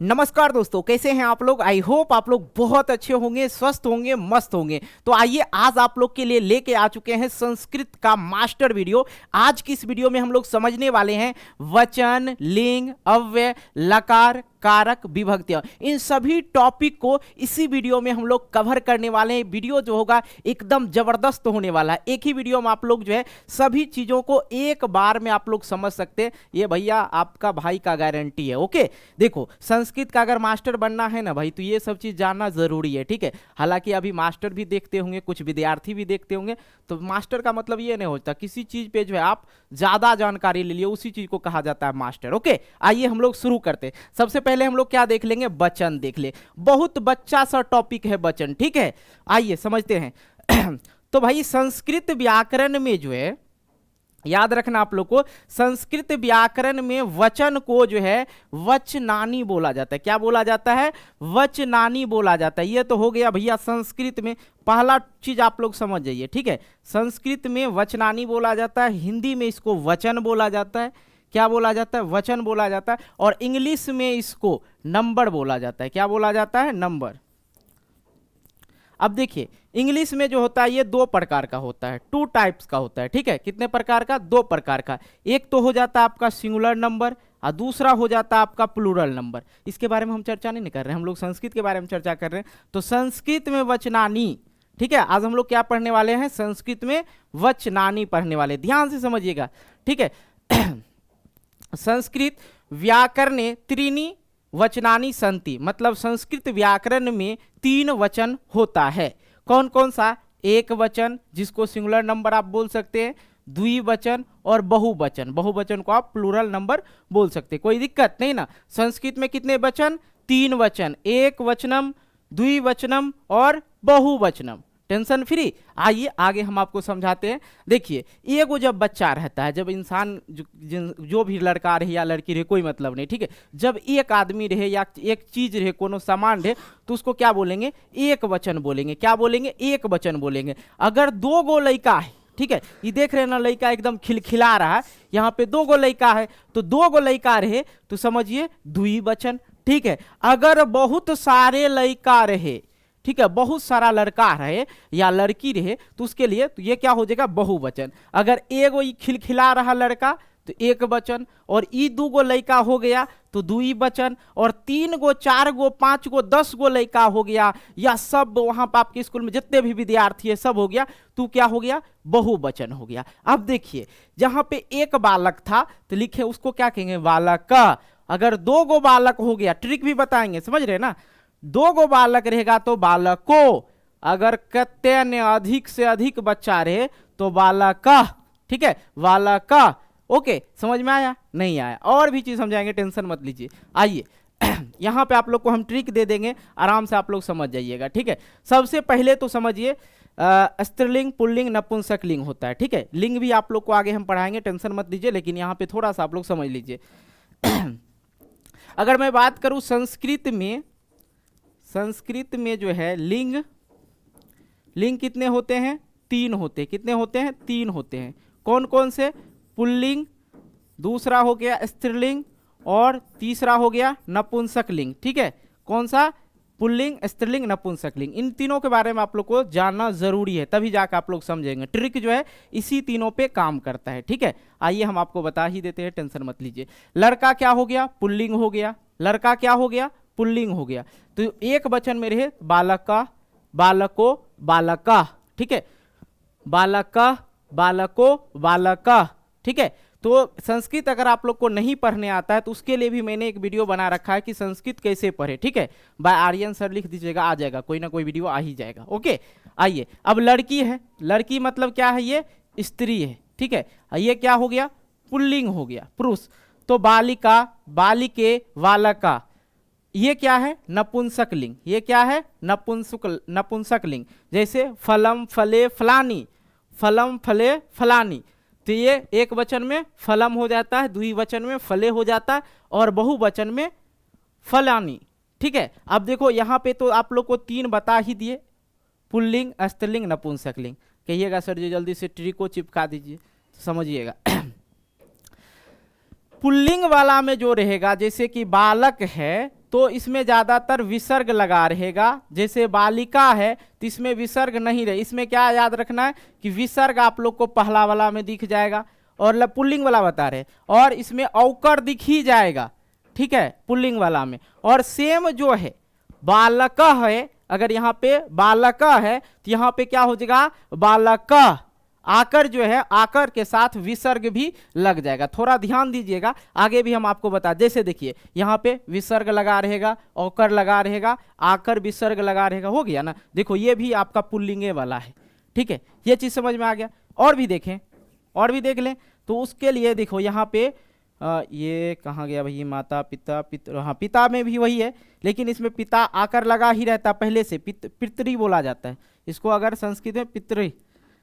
नमस्कार दोस्तों, कैसे हैं आप लोग। आई होप आप लोग बहुत अच्छे होंगे, स्वस्थ होंगे, मस्त होंगे। तो आइए आज आप लोग के लिए लेके आ चुके हैं संस्कृत का मास्टर वीडियो। आज की इस वीडियो में हम लोग समझने वाले हैं वचन, लिंग, अव्यय, लकार, कारक, विभक्तियां। इन सभी टॉपिक को इसी वीडियो में हम लोग कवर करने वाले हैं। वीडियो जो होगा एकदम जबरदस्त होने वाला है। एक ही वीडियो में आप लोग जो है सभी चीजों को एक बार में आप लोग समझ सकते हैं। ये भैया आपका भाई का गारंटी है। ओके, देखो संस्कृत का अगर मास्टर बनना है ना भाई, तो ये सब चीज जानना जरूरी है। ठीक है, हालांकि अभी मास्टर भी देखते होंगे, कुछ विद्यार्थी भी देखते होंगे, तो मास्टर का मतलब ये नहीं होता किसी चीज पे जो है आप ज्यादा जानकारी ले लिए, उसी चीज को कहा जाता है मास्टर। ओके, आइए हम लोग शुरू करते हैं। सबसे पहले हम लोग क्या देख लेंगे, वचन देख ले। बहुत बच्चा सा टॉपिक है वचन। ठीक है, आइए समझते हैं। तो भाई संस्कृत व्याकरण में जो है, याद रखना आप लोग को, संस्कृत व्याकरण में वचन को जो है वचनानी बोला जाता है। क्या बोला जाता है? वचनानी बोला जाता है। ये तो हो गया भैया संस्कृत में पहला चीज आप लोग समझ जाइए। ठीक है, संस्कृत में वचनानी बोला जाता है, हिंदी में इसको वचन बोला जाता है। क्या बोला जाता है? वचन बोला जाता है। और इंग्लिश में इसको नंबर बोला जाता है। क्या बोला जाता है? नंबर। अब देखिए इंग्लिश में जो होता है ये दो प्रकार का होता है, टू टाइप्स का होता है। ठीक है, कितने प्रकार का? दो प्रकार का। एक तो हो जाता है आपका सिंगुलर नंबर और दूसरा हो जाता है आपका प्लूरल नंबर। इसके बारे में हम चर्चा नहीं कर रहे हैं, हम लोग संस्कृत के बारे में चर्चा कर रहे हैं। तो संस्कृत में वचनानी, ठीक है, आज हम लोग क्या पढ़ने वाले हैं? संस्कृत में वचनानी पढ़ने वाले। ध्यान से समझिएगा। ठीक है, संस्कृत व्याकरणे त्रीणि वचनानी संति, मतलब संस्कृत व्याकरण में तीन वचन होता है। कौन कौन सा? एक वचन जिसको सिंगुलर नंबर आप बोल सकते हैं, द्विवचन और बहुवचन। बहुवचन को आप प्लूरल नंबर बोल सकते हैं, कोई दिक्कत नहीं ना। संस्कृत में कितने वचन? तीन वचन, एक वचनम, द्विवचनम और बहुवचनम। Tension free. आइए आगे हम आपको समझाते हैं। देखिए एगो जब बच्चा रहता है, जब इंसान जो भी लड़का रहे या लड़की रहे, कोई मतलब नहीं। ठीक है, जब एक आदमी रहे या एक चीज रहे, कोनो सामान रहे, तो उसको क्या बोलेंगे? एक वचन बोलेंगे। क्या बोलेंगे? एक वचन बोलेंगे। अगर दो गो लड़का है, ठीक है, ये देख रहे हैं ना, लड़का एकदम खिलखिला रहा है, यहाँ पे दो गो लड़का है, तो दो गो लड़का रहे तो समझिए द्विवचन। ठीक है, अगर बहुत सारे लड़का रहे, ठीक है, बहुत सारा लड़का रहे या लड़की रहे, तो उसके लिए तो ये क्या हो जाएगा? बहुवचन। अगर एगो खिलखिला रहा लड़का तो एक वचन, और ई दू गो लड़का हो गया तो द्विवचन, और तीन गो, चार गो, पांच गो, 10 गो लड़का हो गया, या सब वहां पर आपके स्कूल में जितने भी विद्यार्थी है सब हो गया, तो क्या हो गया? बहुवचन हो गया। अब देखिए जहां पे एक बालक था तो लिखे उसको क्या कहेंगे? बालक। अगर दो गो बालक हो गया, ट्रिक भी बताएंगे, समझ रहे ना, दो गो बालक रहेगा तो बालको। अगर कत्ते ने अधिक से अधिक बच्चा रहे तो बालक। ठीक है, बालक। ओके, समझ में आया? नहीं आया? और भी चीज समझाएंगे, टेंशन मत लीजिए। आइए यहां पे आप लोग को हम ट्रिक दे देंगे, आराम से आप लोग समझ जाइएगा। ठीक है, सबसे पहले तो समझिए स्त्रीलिंग, पुल्लिंग, नपुंसकलिंग होता है। ठीक है, लिंग भी आप लोग को आगे हम पढ़ाएंगे, टेंशन मत लीजिए, लेकिन यहाँ पे थोड़ा सा आप लोग समझ लीजिए। अगर मैं बात करूं संस्कृत में जो है लिंग कितने होते हैं? तीन होते हैं। कितने होते हैं? तीन होते हैं। कौन कौन से? पुल्लिंग, दूसरा हो गया स्त्रीलिंग, और तीसरा हो गया नपुंसकलिंग। ठीक है, कौन सा? पुल्लिंग, स्त्रीलिंग, नपुंसकलिंग। इन तीनों के बारे में आप लोग को जानना जरूरी है, तभी जाकर आप लोग समझेंगे। ट्रिक जो है इसी तीनों पे काम करता है। ठीक है, आइए हम आपको बता ही देते हैं, टेंशन मत लीजिए। लड़का क्या हो गया? पुल्लिंग हो गया। लड़का क्या हो गया? पुल्लिंग हो गया। तो एक वचन में रहे बालका, बालको, बालका। ठीक है, बालका, बालको, बालका। ठीक है, तो संस्कृत अगर आप लोग को नहीं पढ़ने आता है तो उसके लिए भी मैंने एक वीडियो बना रखा है कि संस्कृत कैसे पढ़े। ठीक है, बाय आर्यन सर लिख दीजिएगा, आ जाएगा, कोई ना कोई वीडियो आ ही जाएगा। ओके, आइए अब लड़की है। लड़की मतलब क्या है? ये स्त्री है। ठीक है, ये क्या हो गया? पुल्लिंग हो गया, पुरुष। तो बालिका, बालिके, बालका। ये क्या है? नपुंसकलिंग। ये क्या है? नपुंसकलिंग। जैसे फलम, फले, फलानी, फलम, फले, फलानी। तो ये एक वचन में फलम हो जाता है, द्विवचन में फले हो जाता है, और बहुवचन में फलानी। ठीक है, अब देखो यहाँ पे तो आप लोग को तीन बता ही दिए, पुल्लिंग, स्त्रीलिंग, नपुंसकलिंग। कहिएगा सर जी जल्दी से ट्री को चिपका दीजिए, समझिएगा। पुल्लिंग वाला में जो रहेगा, जैसे कि बालक है तो इसमें ज्यादातर विसर्ग लगा रहेगा। जैसे बालिका है तो इसमें विसर्ग नहीं रहे। इसमें क्या याद रखना है कि विसर्ग आप लोग को पहला वाला में दिख जाएगा, और पुल्लिंग वाला बता रहे, और इसमें औकर दिख ही जाएगा, ठीक है, पुल्लिंग वाला में। और सेम जो है बालक है, अगर यहाँ पे बालक है तो यहाँ पे क्या हो जाएगा बालक, आकर जो है आकर के साथ विसर्ग भी लग जाएगा। थोड़ा ध्यान दीजिएगा, आगे भी हम आपको बता। जैसे देखिए यहाँ पे विसर्ग लगा रहेगा, औकर लगा रहेगा, आकर विसर्ग लगा रहेगा, हो गया ना। देखो ये भी आपका पुल्लिंगे वाला है, ठीक है, ये चीज समझ में आ गया। और भी देखें, और भी देख लें, तो उसके लिए देखो यहाँ पे ये कहाँ गया भाई, माता पिता पितृ, हाँ पिता में भी वही है, लेकिन इसमें पिता आकर लगा ही रहता पहले से, पितृ बोला जाता है इसको। अगर संस्कृत में पितृ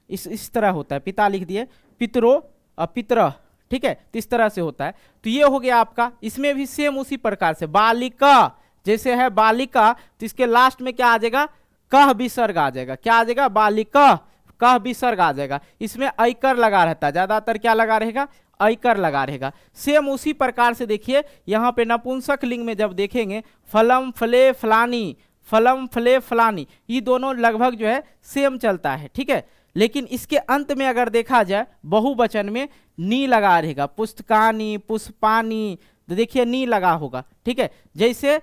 इस तरह होता है, पिता लिख दिए, पितरो पितर, ठीक है, तो इस तरह से होता है। तो ये हो गया आपका। इसमें भी सेम उसी प्रकार से बालिका, जैसे है बालिका तो इसके लास्ट में क्या आ जाएगा, कह विसर्ग आ जाएगा। क्या आ जाएगा, बालिका कह विसर्ग आ जाएगा। इसमें ऐकर लगा रहता है, ज्यादातर क्या लगा रहेगा, ऐकर लगा रहेगा। सेम उसी प्रकार से देखिए यहाँ पे नपुंसक लिंग में जब देखेंगे, फलम फले फलानी, फलम फले फलानी, ये दोनों लगभग जो है सेम चलता है, ठीक है। लेकिन इसके अंत में अगर देखा जाए बहुवचन में नी लगा रहेगा, पुस्तकानी पुष्पानी, तो देखिए नी लगा होगा, ठीक है। जैसे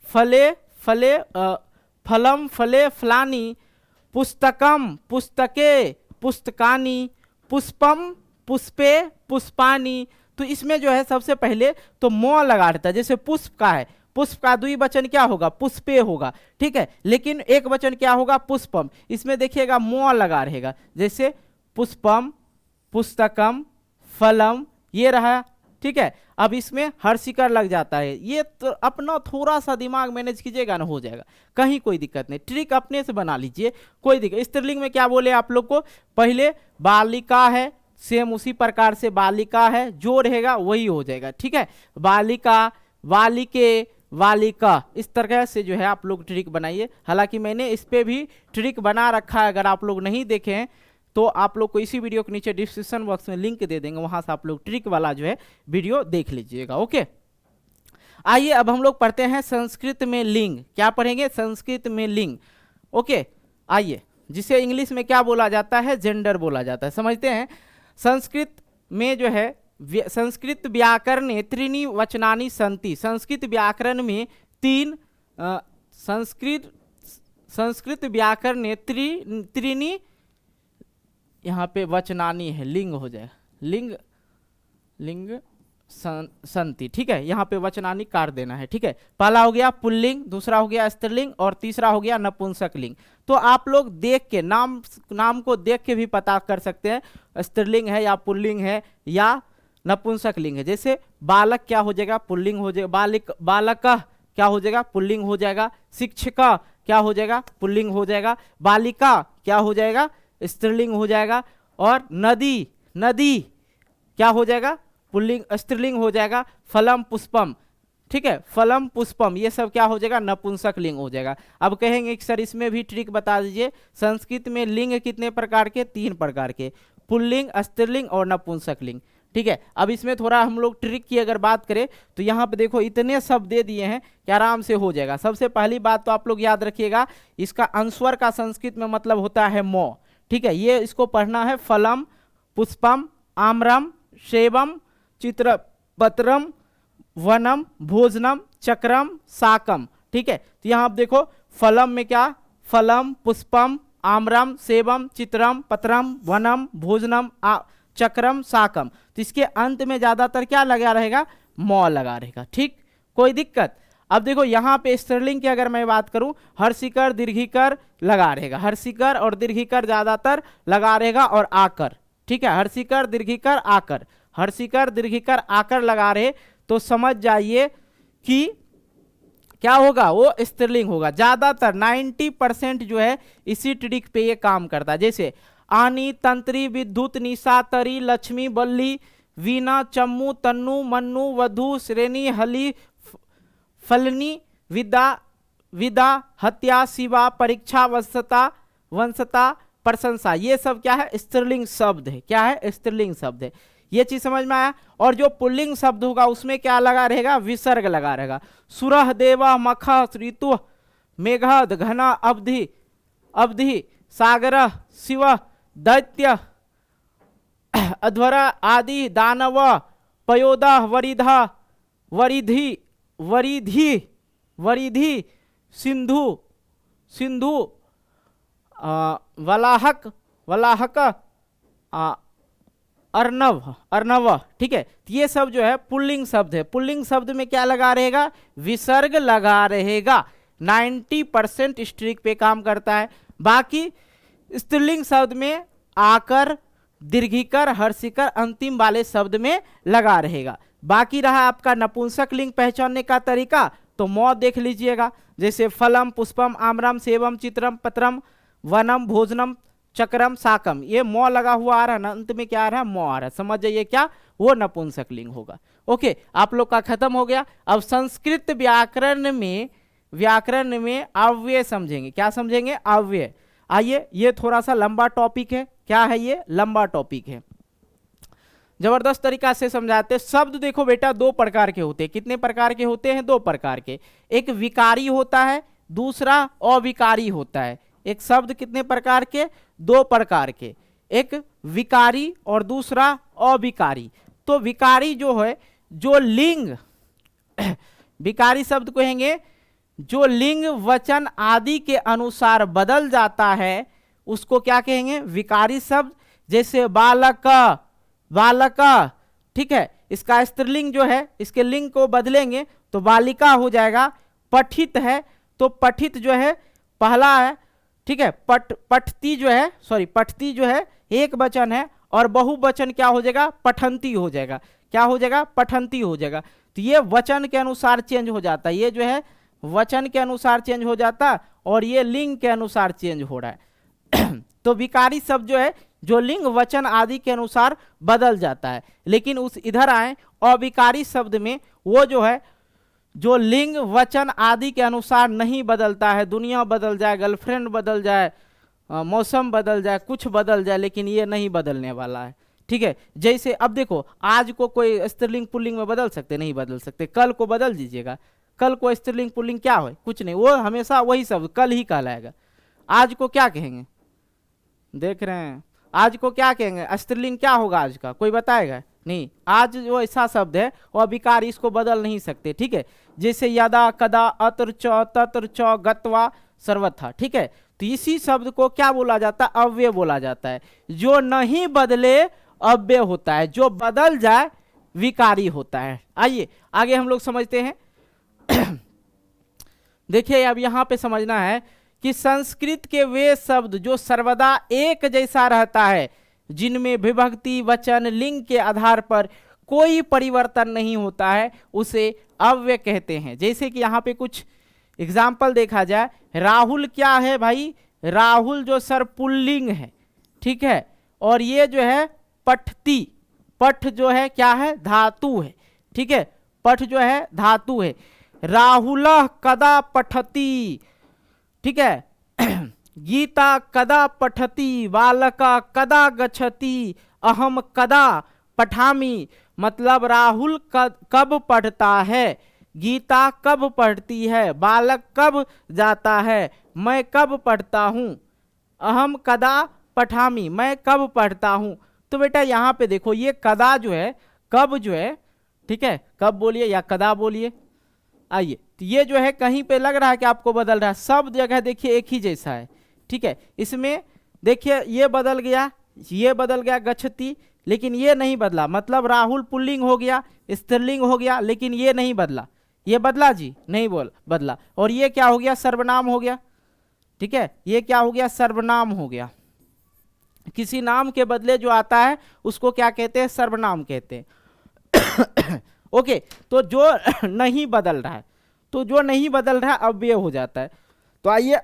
फले फले फलम फले फलानी, पुस्तकम पुस्तके पुस्तकानी, पुष्पम पुष्पे पुष्पानी, तो इसमें जो है सबसे पहले तो मो लगा रहता है। जैसे पुष्प का है, पुष्प का द्विवचन क्या होगा, पुष्पे होगा, ठीक है, लेकिन एक वचन क्या होगा, पुष्पम। इसमें देखिएगा मो लगा रहेगा, जैसे पुष्पम पुस्तकम फलम, ये रहा, ठीक है। अब इसमें हर्षिकर लग जाता है, ये तो अपना थोड़ा सा दिमाग मैनेज कीजिएगा ना, हो जाएगा, कहीं कोई दिक्कत नहीं, ट्रिक अपने से बना लीजिए, कोई दिक्कत। स्त्रीलिंग में क्या बोले आप लोग को, पहले बालिका है, सेम उसी प्रकार से बालिका है, जो रहेगा वही हो जाएगा, ठीक है। बालिका, बालिके, बालिका, इस तरह से जो है आप लोग ट्रिक बनाइए। हालांकि मैंने इस पे भी ट्रिक बना रखा है, अगर आप लोग नहीं देखे हैं तो आप लोग को इसी वीडियो के नीचे डिस्क्रिप्शन बॉक्स में लिंक दे देंगे, वहां से आप लोग ट्रिक वाला जो है वीडियो देख लीजिएगा, ओके। आइए अब हम लोग पढ़ते हैं संस्कृत में लिंग। क्या पढ़ेंगे, संस्कृत में लिंग, ओके। आइए, जिसे इंग्लिश में क्या बोला जाता है, जेंडर बोला जाता है, समझते हैं। संस्कृत में जो है संस्कृत व्याकरण त्रीणि वचनानि सन्ति, संस्कृत व्याकरण में तीन संस्कृत व्याकरण त्रीणि, यहाँ पे वचनानी है, लिंग हो जाए, लिंग लिंग संति, ठीक है, यहाँ पे वचनानी काट देना है, ठीक है। पहला हो गया पुल्लिंग, दूसरा हो गया स्त्रीलिंग, और तीसरा हो गया नपुंसक लिंग। तो आप लोग देख के नाम को देख के भी पता कर सकते हैं स्त्रीलिंग है या पुल्लिंग है या नपुंसक लिंग है। जैसे बालक क्या हो जाएगा, पुल्लिंग हो जाएगा, बालक क्या हो जाएगा, पुल्लिंग हो जाएगा। शिक्षिका क्या हो जाएगा, पुल्लिंग हो जाएगा। बालिका क्या हो जाएगा, स्त्रीलिंग हो जाएगा। और नदी, नदी क्या हो जाएगा, पुल्लिंग स्त्रीलिंग हो जाएगा। फलम पुष्पम, ठीक है, फलम पुष्पम, ये सब क्या हो जाएगा, नपुंसक लिंग हो जाएगा। अब कहेंगे कि सर इसमें भी ट्रिक बता दीजिए। संस्कृत में लिंग कितने प्रकार के, 3 प्रकार के, पुल्लिंग, स्त्रीलिंग और नपुंसक लिंग, ठीक है। अब इसमें थोड़ा हम लोग ट्रिक की अगर बात करें तो यहाँ पे देखो इतने शब्द दे दिए हैं कि आराम से हो जाएगा। सबसे पहली बात तो आप लोग याद रखिएगा, इसका अनुस्वर का संस्कृत में मतलब होता है मो, ठीक है। ये इसको पढ़ना है, फलम पुष्पम आम्रम सेवम चित्रपत्रम वनम भोजनम चक्रम साकम, ठीक है। तो यहाँ आप देखो फलम में क्या, फलम पुष्पम आम्रम सेवम चित्रम पत्रम वनम भोजनम चक्रम साकम, तो इसके अंत में ज्यादातर क्या लगा रहेगा, मौ लगा रहेगा, ठीक, कोई दिक्कत। अब देखो यहाँ पे स्त्रीलिंग की अगर मैं बात करूं, हर्षिकर दीर्घिकर लगा रहेगा, हर्षिकर और दीर्घिकर ज्यादातर लगा रहेगा, और आकर, ठीक है, हर्षिकर दीर्घिकर आकर, हर्षिकर दीर्घिकर आकर लगा रहे, तो समझ जाइए कि क्या होगा, वो स्त्रीलिंग होगा। ज्यादातर 90% जो है इसी ट्रिक पे ये काम करता है। जैसे आनी तंत्री विद्युत निशा तरी लक्ष्मी बल्ली वीणा चम्मू तन्नू मन्नू वधु श्रेणी हली फलनी विदा विदा हत्या शिवा परीक्षा वंशता वंशता प्रशंसा, ये सब क्या है, स्त्रीलिंग शब्द है। क्या है, स्त्रीलिंग शब्द है। ये चीज समझ में आया। और जो पुल्लिंग शब्द होगा उसमें क्या लगा रहेगा, विसर्ग लगा रहेगा। सुरह देवा मख ऋतु मेघद घना अवधि अवधि सागर शिव दैत्य अध्वर आदि दानव पयोद वरिधा वरिधि वरिधि वरिधि सिंधु सिंधु वलाहक वलाहक अर्णव अर्णव। ठीक है, ये सब जो है पुल्लिंग शब्द है। पुल्लिंग शब्द में क्या लगा रहेगा, विसर्ग लगा रहेगा। 90% स्ट्रिक पे काम करता है। बाकी स्त्रीलिंग शब्द में आकर दीर्घिकर हर्षिकर अंतिम वाले शब्द में लगा रहेगा। बाकी रहा आपका नपुंसक लिंग पहचानने का तरीका, तो मौ देख लीजिएगा, जैसे फलम पुष्पम आम्रम सेवम चित्रम पत्रम वनम भोजनम चक्रम साकम, ये मौ लगा हुआ आ रहा है ना, अंत में क्या आ रहा है, मौ आ रहा है। समझ जाइए क्या, वो नपुंसक लिंग होगा। ओके, आप लोग का खत्म हो गया। अब संस्कृत व्याकरण में अव्यय समझेंगे। क्या समझेंगे, अव्यय। आइए, ये थोड़ा सा लंबा टॉपिक है। क्या है ये, लंबा टॉपिक है, जबरदस्त तरीका से समझाते। शब्द देखो बेटा दो प्रकार के होते हैं। कितने प्रकार के होते हैं, दो प्रकार के। एक विकारी होता है, दूसरा अविकारी होता है। एक शब्द कितने प्रकार के, दो प्रकार के, एक विकारी और दूसरा अविकारी। तो विकारी जो है, जो लिंग विकारी शब्द कहेंगे जो लिंग वचन आदि के अनुसार बदल जाता है, उसको क्या कहेंगे, विकारी शब्द। जैसे बालक बालक, ठीक है, इसका स्त्रीलिंग जो है, इसके लिंग को बदलेंगे तो बालिका हो जाएगा। पठित है तो पठित जो है पहला है, ठीक है, पठती जो है, सॉरी पठती जो है एक वचन है, और बहुवचन क्या हो जाएगा, पठंती हो जाएगा। क्या हो जाएगा, पठंती हो जाएगा। तो ये वचन के अनुसार चेंज हो जाता है, ये जो है वचन के अनुसार चेंज हो जाता, और ये लिंग के अनुसार चेंज हो रहा है। तो विकारी शब्द जो है, जो लिंग वचन आदि के अनुसार बदल जाता है। लेकिन उस इधर आए अविकारी शब्द में, वो जो है जो लिंग वचन आदि के अनुसार नहीं बदलता है। दुनिया बदल जाए, गर्लफ्रेंड बदल जाए, मौसम बदल जाए, कुछ बदल जाए, लेकिन ये नहीं बदलने वाला है। ठीक है, जैसे अब देखो, आज को कोई स्त्रीलिंग पुल्लिंग में बदल सकते, नहीं बदल सकते। कल को बदल दीजिएगा, कल को स्त्रीलिंग पुल्लिंग क्या हो, कुछ नहीं, वो हमेशा वही शब्द कल ही कहलाएगा। आज को क्या कहेंगे, देख रहे हैं, आज को क्या कहेंगे, स्त्रीलिंग क्या होगा आज का, कोई बताएगा नहीं। आज जो ऐसा शब्द है वो विकारी, इसको बदल नहीं सकते। ठीक है, जैसे यदा कदा अत्र च तत्र च गत्वा सर्वथा। ठीक है, तो इसी शब्द को क्या बोला जाता है, अव्यय बोला जाता है। जो नहीं बदले अव्यय होता है, जो बदल जाए विकारी होता है। आइए आगे हम लोग समझते हैं। देखिए, अब यहां पे समझना है कि संस्कृत के वे शब्द जो सर्वदा एक जैसा रहता है, जिनमें विभक्ति वचन लिंग के आधार पर कोई परिवर्तन नहीं होता है, उसे अव्यय कहते हैं। जैसे कि यहाँ पे कुछ एग्जाम्पल देखा जाए, राहुल क्या है भाई, राहुल जो सर पुल्लिंग है, ठीक है, और ये जो है पठती, पठ जो है क्या है, धातु है। ठीक है, पठ जो है धातु है। राहुल कदा पठती, ठीक है, गीता कदा पठती, बालका कदा गच्छति, अहम कदा पठामी। मतलब राहुल कब पढ़ता है, गीता कब पढ़ती है, बालक कब जाता है, मैं कब पढ़ता हूँ, अहम कदा पठामी, मैं कब पढ़ता हूँ। तो बेटा यहाँ पे देखो, ये कदा जो है, कब जो है, ठीक है, कब बोलिए या कदा बोलिए। आइए, तो ये जो है कहीं पे लग रहा है कि आपको बदल रहा है, सब जगह देखिए एक ही जैसा है। ठीक है, इसमें देखिए ये बदल गया, ये बदल गया गच्छति, लेकिन ये नहीं बदला। मतलब राहुल पुल्लिंग हो गया, स्त्रीलिंग हो गया, लेकिन ये नहीं बदला। ये बदला जी, नहीं बोल बदला। और ये क्या हो गया, सर्वनाम हो गया। ठीक है, ये क्या हो गया, सर्वनाम हो गया। किसी नाम के बदले जो आता है उसको क्या कहते हैं, सर्वनाम कहते हैं। ओके, तो जो नहीं बदल रहा है, तो जो नहीं बदल रहा है अव्यय हो जाता है। तो आइए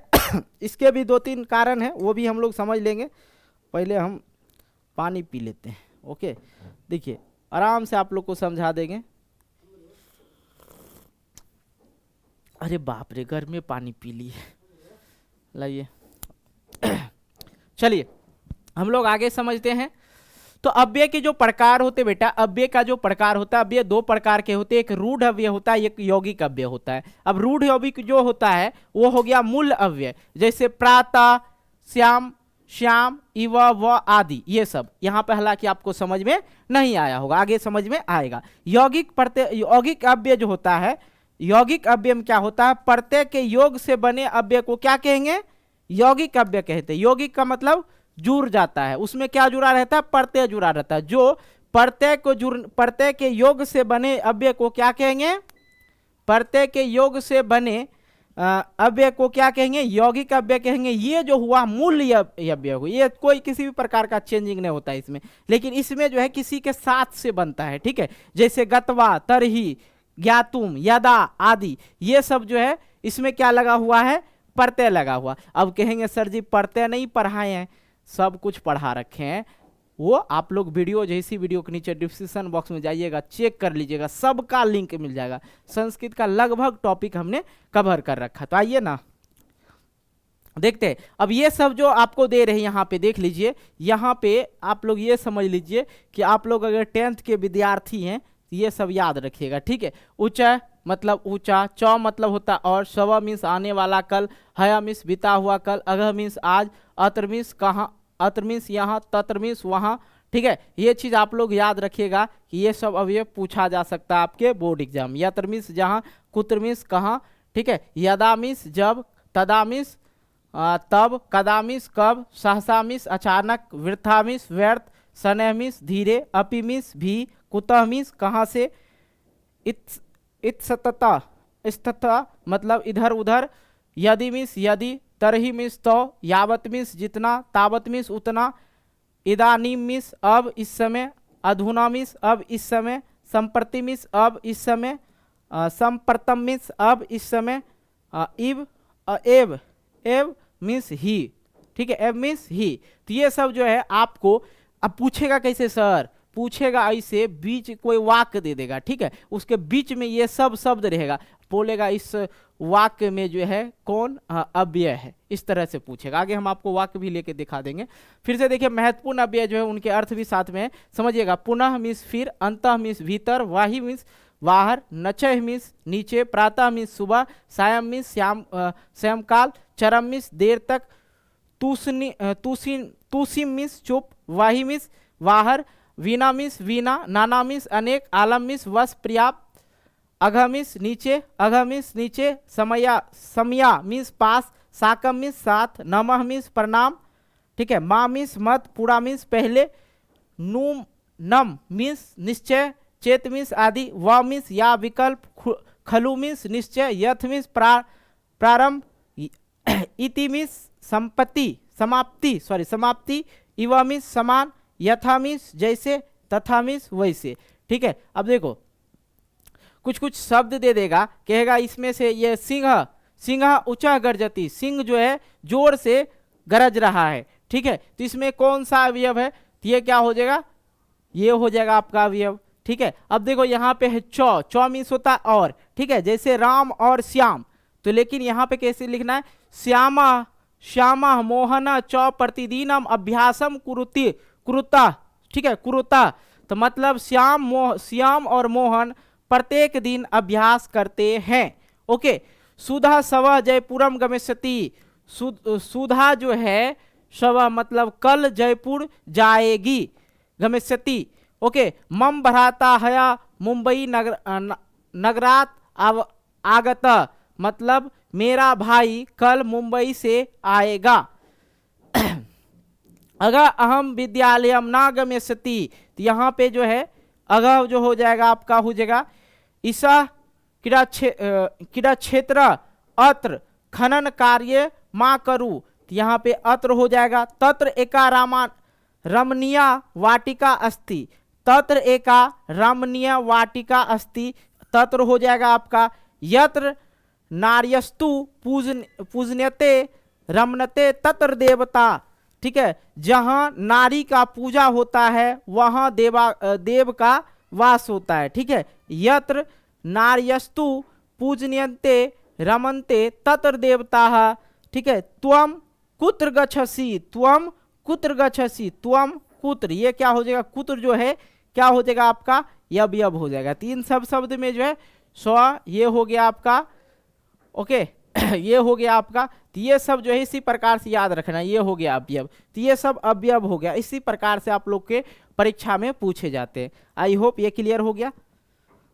इसके भी 2-3 कारण हैं, वो भी हम लोग समझ लेंगे। पहले हम पानी पी लेते हैं। ओके, देखिए आराम से आप लोग को समझा देंगे। अरे बाप रे, घर में पानी पी लिए, लाइए। चलिए हम लोग आगे समझते हैं। तो अव्यय के जो प्रकार होते बेटा, अव्यय का जो प्रकार होता है, अव्यय दो प्रकार के होते हैं, एक रूढ़ अव्यय होता है, एक यौगिक अव्यय होता है। अब रूढ़ यौगिक जो होता है वो हो गया मूल अव्यय, जैसे प्रातः, श्याम, श्याम, इव, व आदि, ये सब। यहाँ पे हालांकि आपको समझ में नहीं आया होगा, आगे समझ में आएगा। यौगिक प्रत्यय, यौगिक अव्यय जो होता है, यौगिक अव्यय में क्या होता है, प्रत्यय के योग से बने अव्यय को क्या कहेंगे, यौगिक अव्यय कहते हैं। यौगिक का मतलब जुड़ जाता है, उसमें क्या जुड़ा रहता है, प्रत्यय जुड़ा रहता है। जो प्रत्यय के योग से बने अव्यय को क्या कहेंगे, प्रत्यय के योग से बने अव्यय को क्या कहेंगे, यौगिक अव्यय कहेंगे। ये जो हुआ मूल अव्यय हुआ, ये कोई किसी भी प्रकार का चेंजिंग नहीं होता इसमें, लेकिन इसमें जो है किसी के साथ से बनता है, ठीक है। जैसे गत्वा, तरही, ज्ञातुम, यदा आदि, ये सब जो है इसमें क्या लगा हुआ है, प्रत्यय लगा हुआ। अब कहेंगे सर जी प्रत्यय नहीं पढ़ाए हैं, सब कुछ पढ़ा रखे हैं। वो आप लोग वीडियो, जैसी वीडियो के नीचे डिस्क्रिप्शन बॉक्स में जाइएगा, चेक कर लीजिएगा, सबका लिंक मिल जाएगा। संस्कृत का लगभग टॉपिक हमने कवर कर रखा। तो आइए ना देखते हैं। अब ये सब जो आपको दे रहे हैं यहाँ पे देख लीजिए, यहाँ पे आप लोग ये समझ लीजिए कि आप लोग अगर 10th के विद्यार्थी हैं तो ये सब याद रखिएगा, ठीक है। ऊंचा मतलब ऊंचा, चौ मतलब होता और, स्व मीन्स आने वाला कल, हया मीन्स बीता हुआ कल, अगह मीन्स आज, अत्र मीन्स कहाँ, अत्र मीन्स यहाँ, तत्र मीन्स वहाँ, ठीक है। ये चीज आप लोग याद रखिएगा कि ये सब अवयव पूछा जा सकता है आपके बोर्ड एग्जाम। यत्र मीन्स जहाँ, कुत्र मीन्स कहाँ, ठीक है। यदा मीन्स जब, तदा मीन्स तब, कदा मीन्स कब, सहसा मीन्स अचानक, वृथा मीन्स व्यर्थ, शनैः मीन्स धीरे, अपि मीन्स भी, कुतः मीन्स कहाँ से, इत्सतता, स्थितः मतलब इधर उधर, यदि मीन्स यदि, तरही मीन्स तो, यावत मीन्स जितना, तावत मीन्स उतना, इदानीम मीन्स अब इस समय, अधुना मीन्स अब इस समय, संप्रति मीन्स अब इस समय, संप्रतम मीन्स अब इस समय, इव एव मीन्स ही, ठीक है, एव मीन्स ही। तो ये सब जो है आपको, अब पूछेगा कैसे सर, पूछेगा ऐसे बीच कोई वाक्य दे देगा, ठीक है, उसके बीच में ये सब शब्द रहेगा, बोलेगा इस वाक्य में जो है कौन अव्यय है, इस तरह से पूछेगा। आगे हम आपको वाक्य भी लेके दिखा देंगे। फिर से देखिए, महत्वपूर्ण अव्यय जो है उनके अर्थ भी साथ में है, समझिएगा। पुनः मीन्स फिर, अंतः मीन्स भीतर, वाही मीन्स बाहर, नचह मीन्स नीचे, प्रातः मीन्स सुबह, सायं मीन्स श्यामकाल, चरम मीन्स देर तक, तुसिम मीन्स चुप, वाही मीन्स बाहर, वीणा मीन्स वीणा, नाना मीन्स अनेक, आलम मीन्स वश पर्याप्त, अघ मीन्स नीचे, अघ मीन्स नीचे, समया मीन्स पास, साकम मीन्स साथ, नमः मीन्स प्रणाम, ठीक है। मा मीन्स मत, पुरा मीन्स पहले, नुम नम मीन्स निश्चय, चेत मीन्स आदि, व मीन्स या विकल्प, खलु मीन्स निश्चय, यथ मीन्स प्रारंभ, इति मीन्स समाप्ति, इव मीन्स समान, यथा मीन्स जैसे, तथा मीन्स वैसे, ठीक है। अब देखो कुछ कुछ शब्द दे देगा, कहेगा इसमें से ये सिंह ऊंचा गर्जती, सिंह जो है जोर से गरज रहा है, ठीक है। तो इसमें कौन सा अवयव है, तो ये क्या हो जाएगा, ये हो जाएगा आपका अवयव, ठीक है। अब देखो यहाँ पे है चौ मीन्स होता है और, ठीक है, जैसे राम और श्याम, तो लेकिन यहाँ पे कैसे लिखना है, श्यामा मोहना चौ प्रतिदिनम अभ्यासम कुरुता, ठीक है, कुरुता, तो मतलब श्याम और मोहन प्रत्येक दिन अभ्यास करते हैं, ओके। सुधा सवह जयपुरम गमिष्यति, सुधा जो है सवह मतलब कल जयपुर जाएगी, गमिष्यति, ओके। मम भ्राता हया मुंबई नगरात आगत, मतलब मेरा भाई कल मुंबई से आएगा। अगर अहम विद्यालयम ना गमिष्यति, तो यहाँ पे जो है अगह जो हो जाएगा आपका हो जाएगा ईसा क्रीड़ा क्षेत्र, अत्र खनन कार्य माँ करू, तो यहाँ पे अत्र हो जाएगा। तत्र एका रमणीय वाटिका अस्ति, तत्र एका रमणीय वाटिका अस्ति, तत्र हो जाएगा आपका। यत्र नार्यस्तु पूजन्यते रमनते तत्र देवता, ठीक है, जहां नारी का पूजा होता है वहां देव का वास होता है, ठीक है। यत्र नार्यस्तु पूजन्यन्ते रमन्ते तत्र देवता, ठीक है। त्वम कुत्र गच्छसि, त्वम कुत्र गच्छसि, त्वम कुत्र, ये क्या हो जाएगा, कुत्र जो है क्या हो जाएगा आपका यब हो जाएगा। तीन सब शब्द में जो है स्व, ये हो गया आपका, ओके ये हो गया आपका। तो ये सब जो है इसी प्रकार से याद रखना, ये हो गया अवयव, तो ये सब अवयव हो गया। इसी प्रकार से आप लोग के परीक्षा में पूछे जाते हैं। आई होप ये क्लियर हो गया,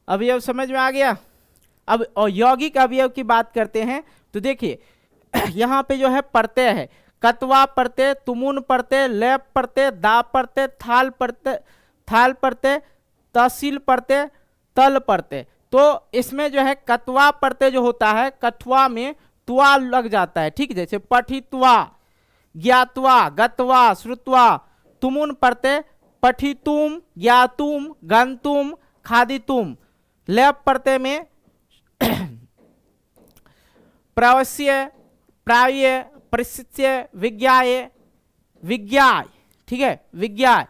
अवयव समझ में आ गया। अब यौगिक अवयव की बात करते हैं तो देखिए यहाँ पे जो है प्रत्यय है, कत्वा प्रत्यय, तुमुन प्रत्यय, लेप प्रत्यय, दा प्रत्यय, थाल प्रत्यय, तहसील प्रत्यय, तल प्रत्यय। तो इसमें जो है कत्वा प्रत्यय जो होता है, कथवा में त्वा लग जाता है, ठीक है, जैसे पठित्वा, ज्ञात्वा, गत्वा, श्रुत्वा। तुमुन प्रत्यय पठितुम, ज्ञातुम, गंतुम, खादितुम। लेप प्रत्यय में प्रवश्य, प्राव्य, प्रशिष्य, विज्ञाय, विज्ञाय, ठीक है, विज्ञाय।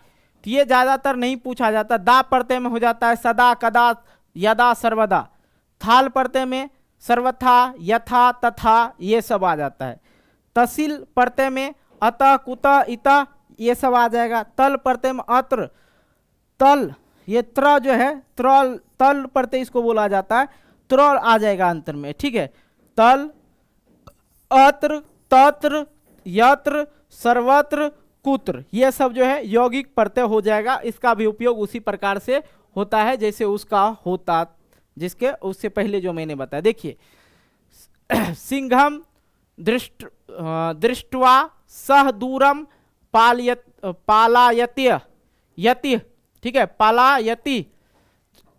तो ये ज्यादातर नहीं पूछा जाता। दा प्रत्यय में हो जाता है सदा, कदा, यदा, सर्वदा। थाल प्रत्यय में सर्वथा, यथा, तथा, ये सब आ जाता है। तहसील प्रत्यय में अतः, कुतः, इतः, ये सब आ जाएगा। तल प्रत्यय में अत्र, तल, ये त्र जो है त्रल, तल प्रत्यय इसको बोला जाता है, त्रल आ जाएगा अंतर में, ठीक है। तल, अत्र, तत्र, यत्र, सर्वत्र, कुत्र, ये सब जो है यौगिक प्रत्यय हो जाएगा। इसका भी उपयोग उसी प्रकार से होता है जैसे उसका होता, जिसके उससे पहले जो मैंने बताया। देखिए सिंघम दृष्ट्वा सह दूरम पालायत्य, यति, ठीक है, पालायति।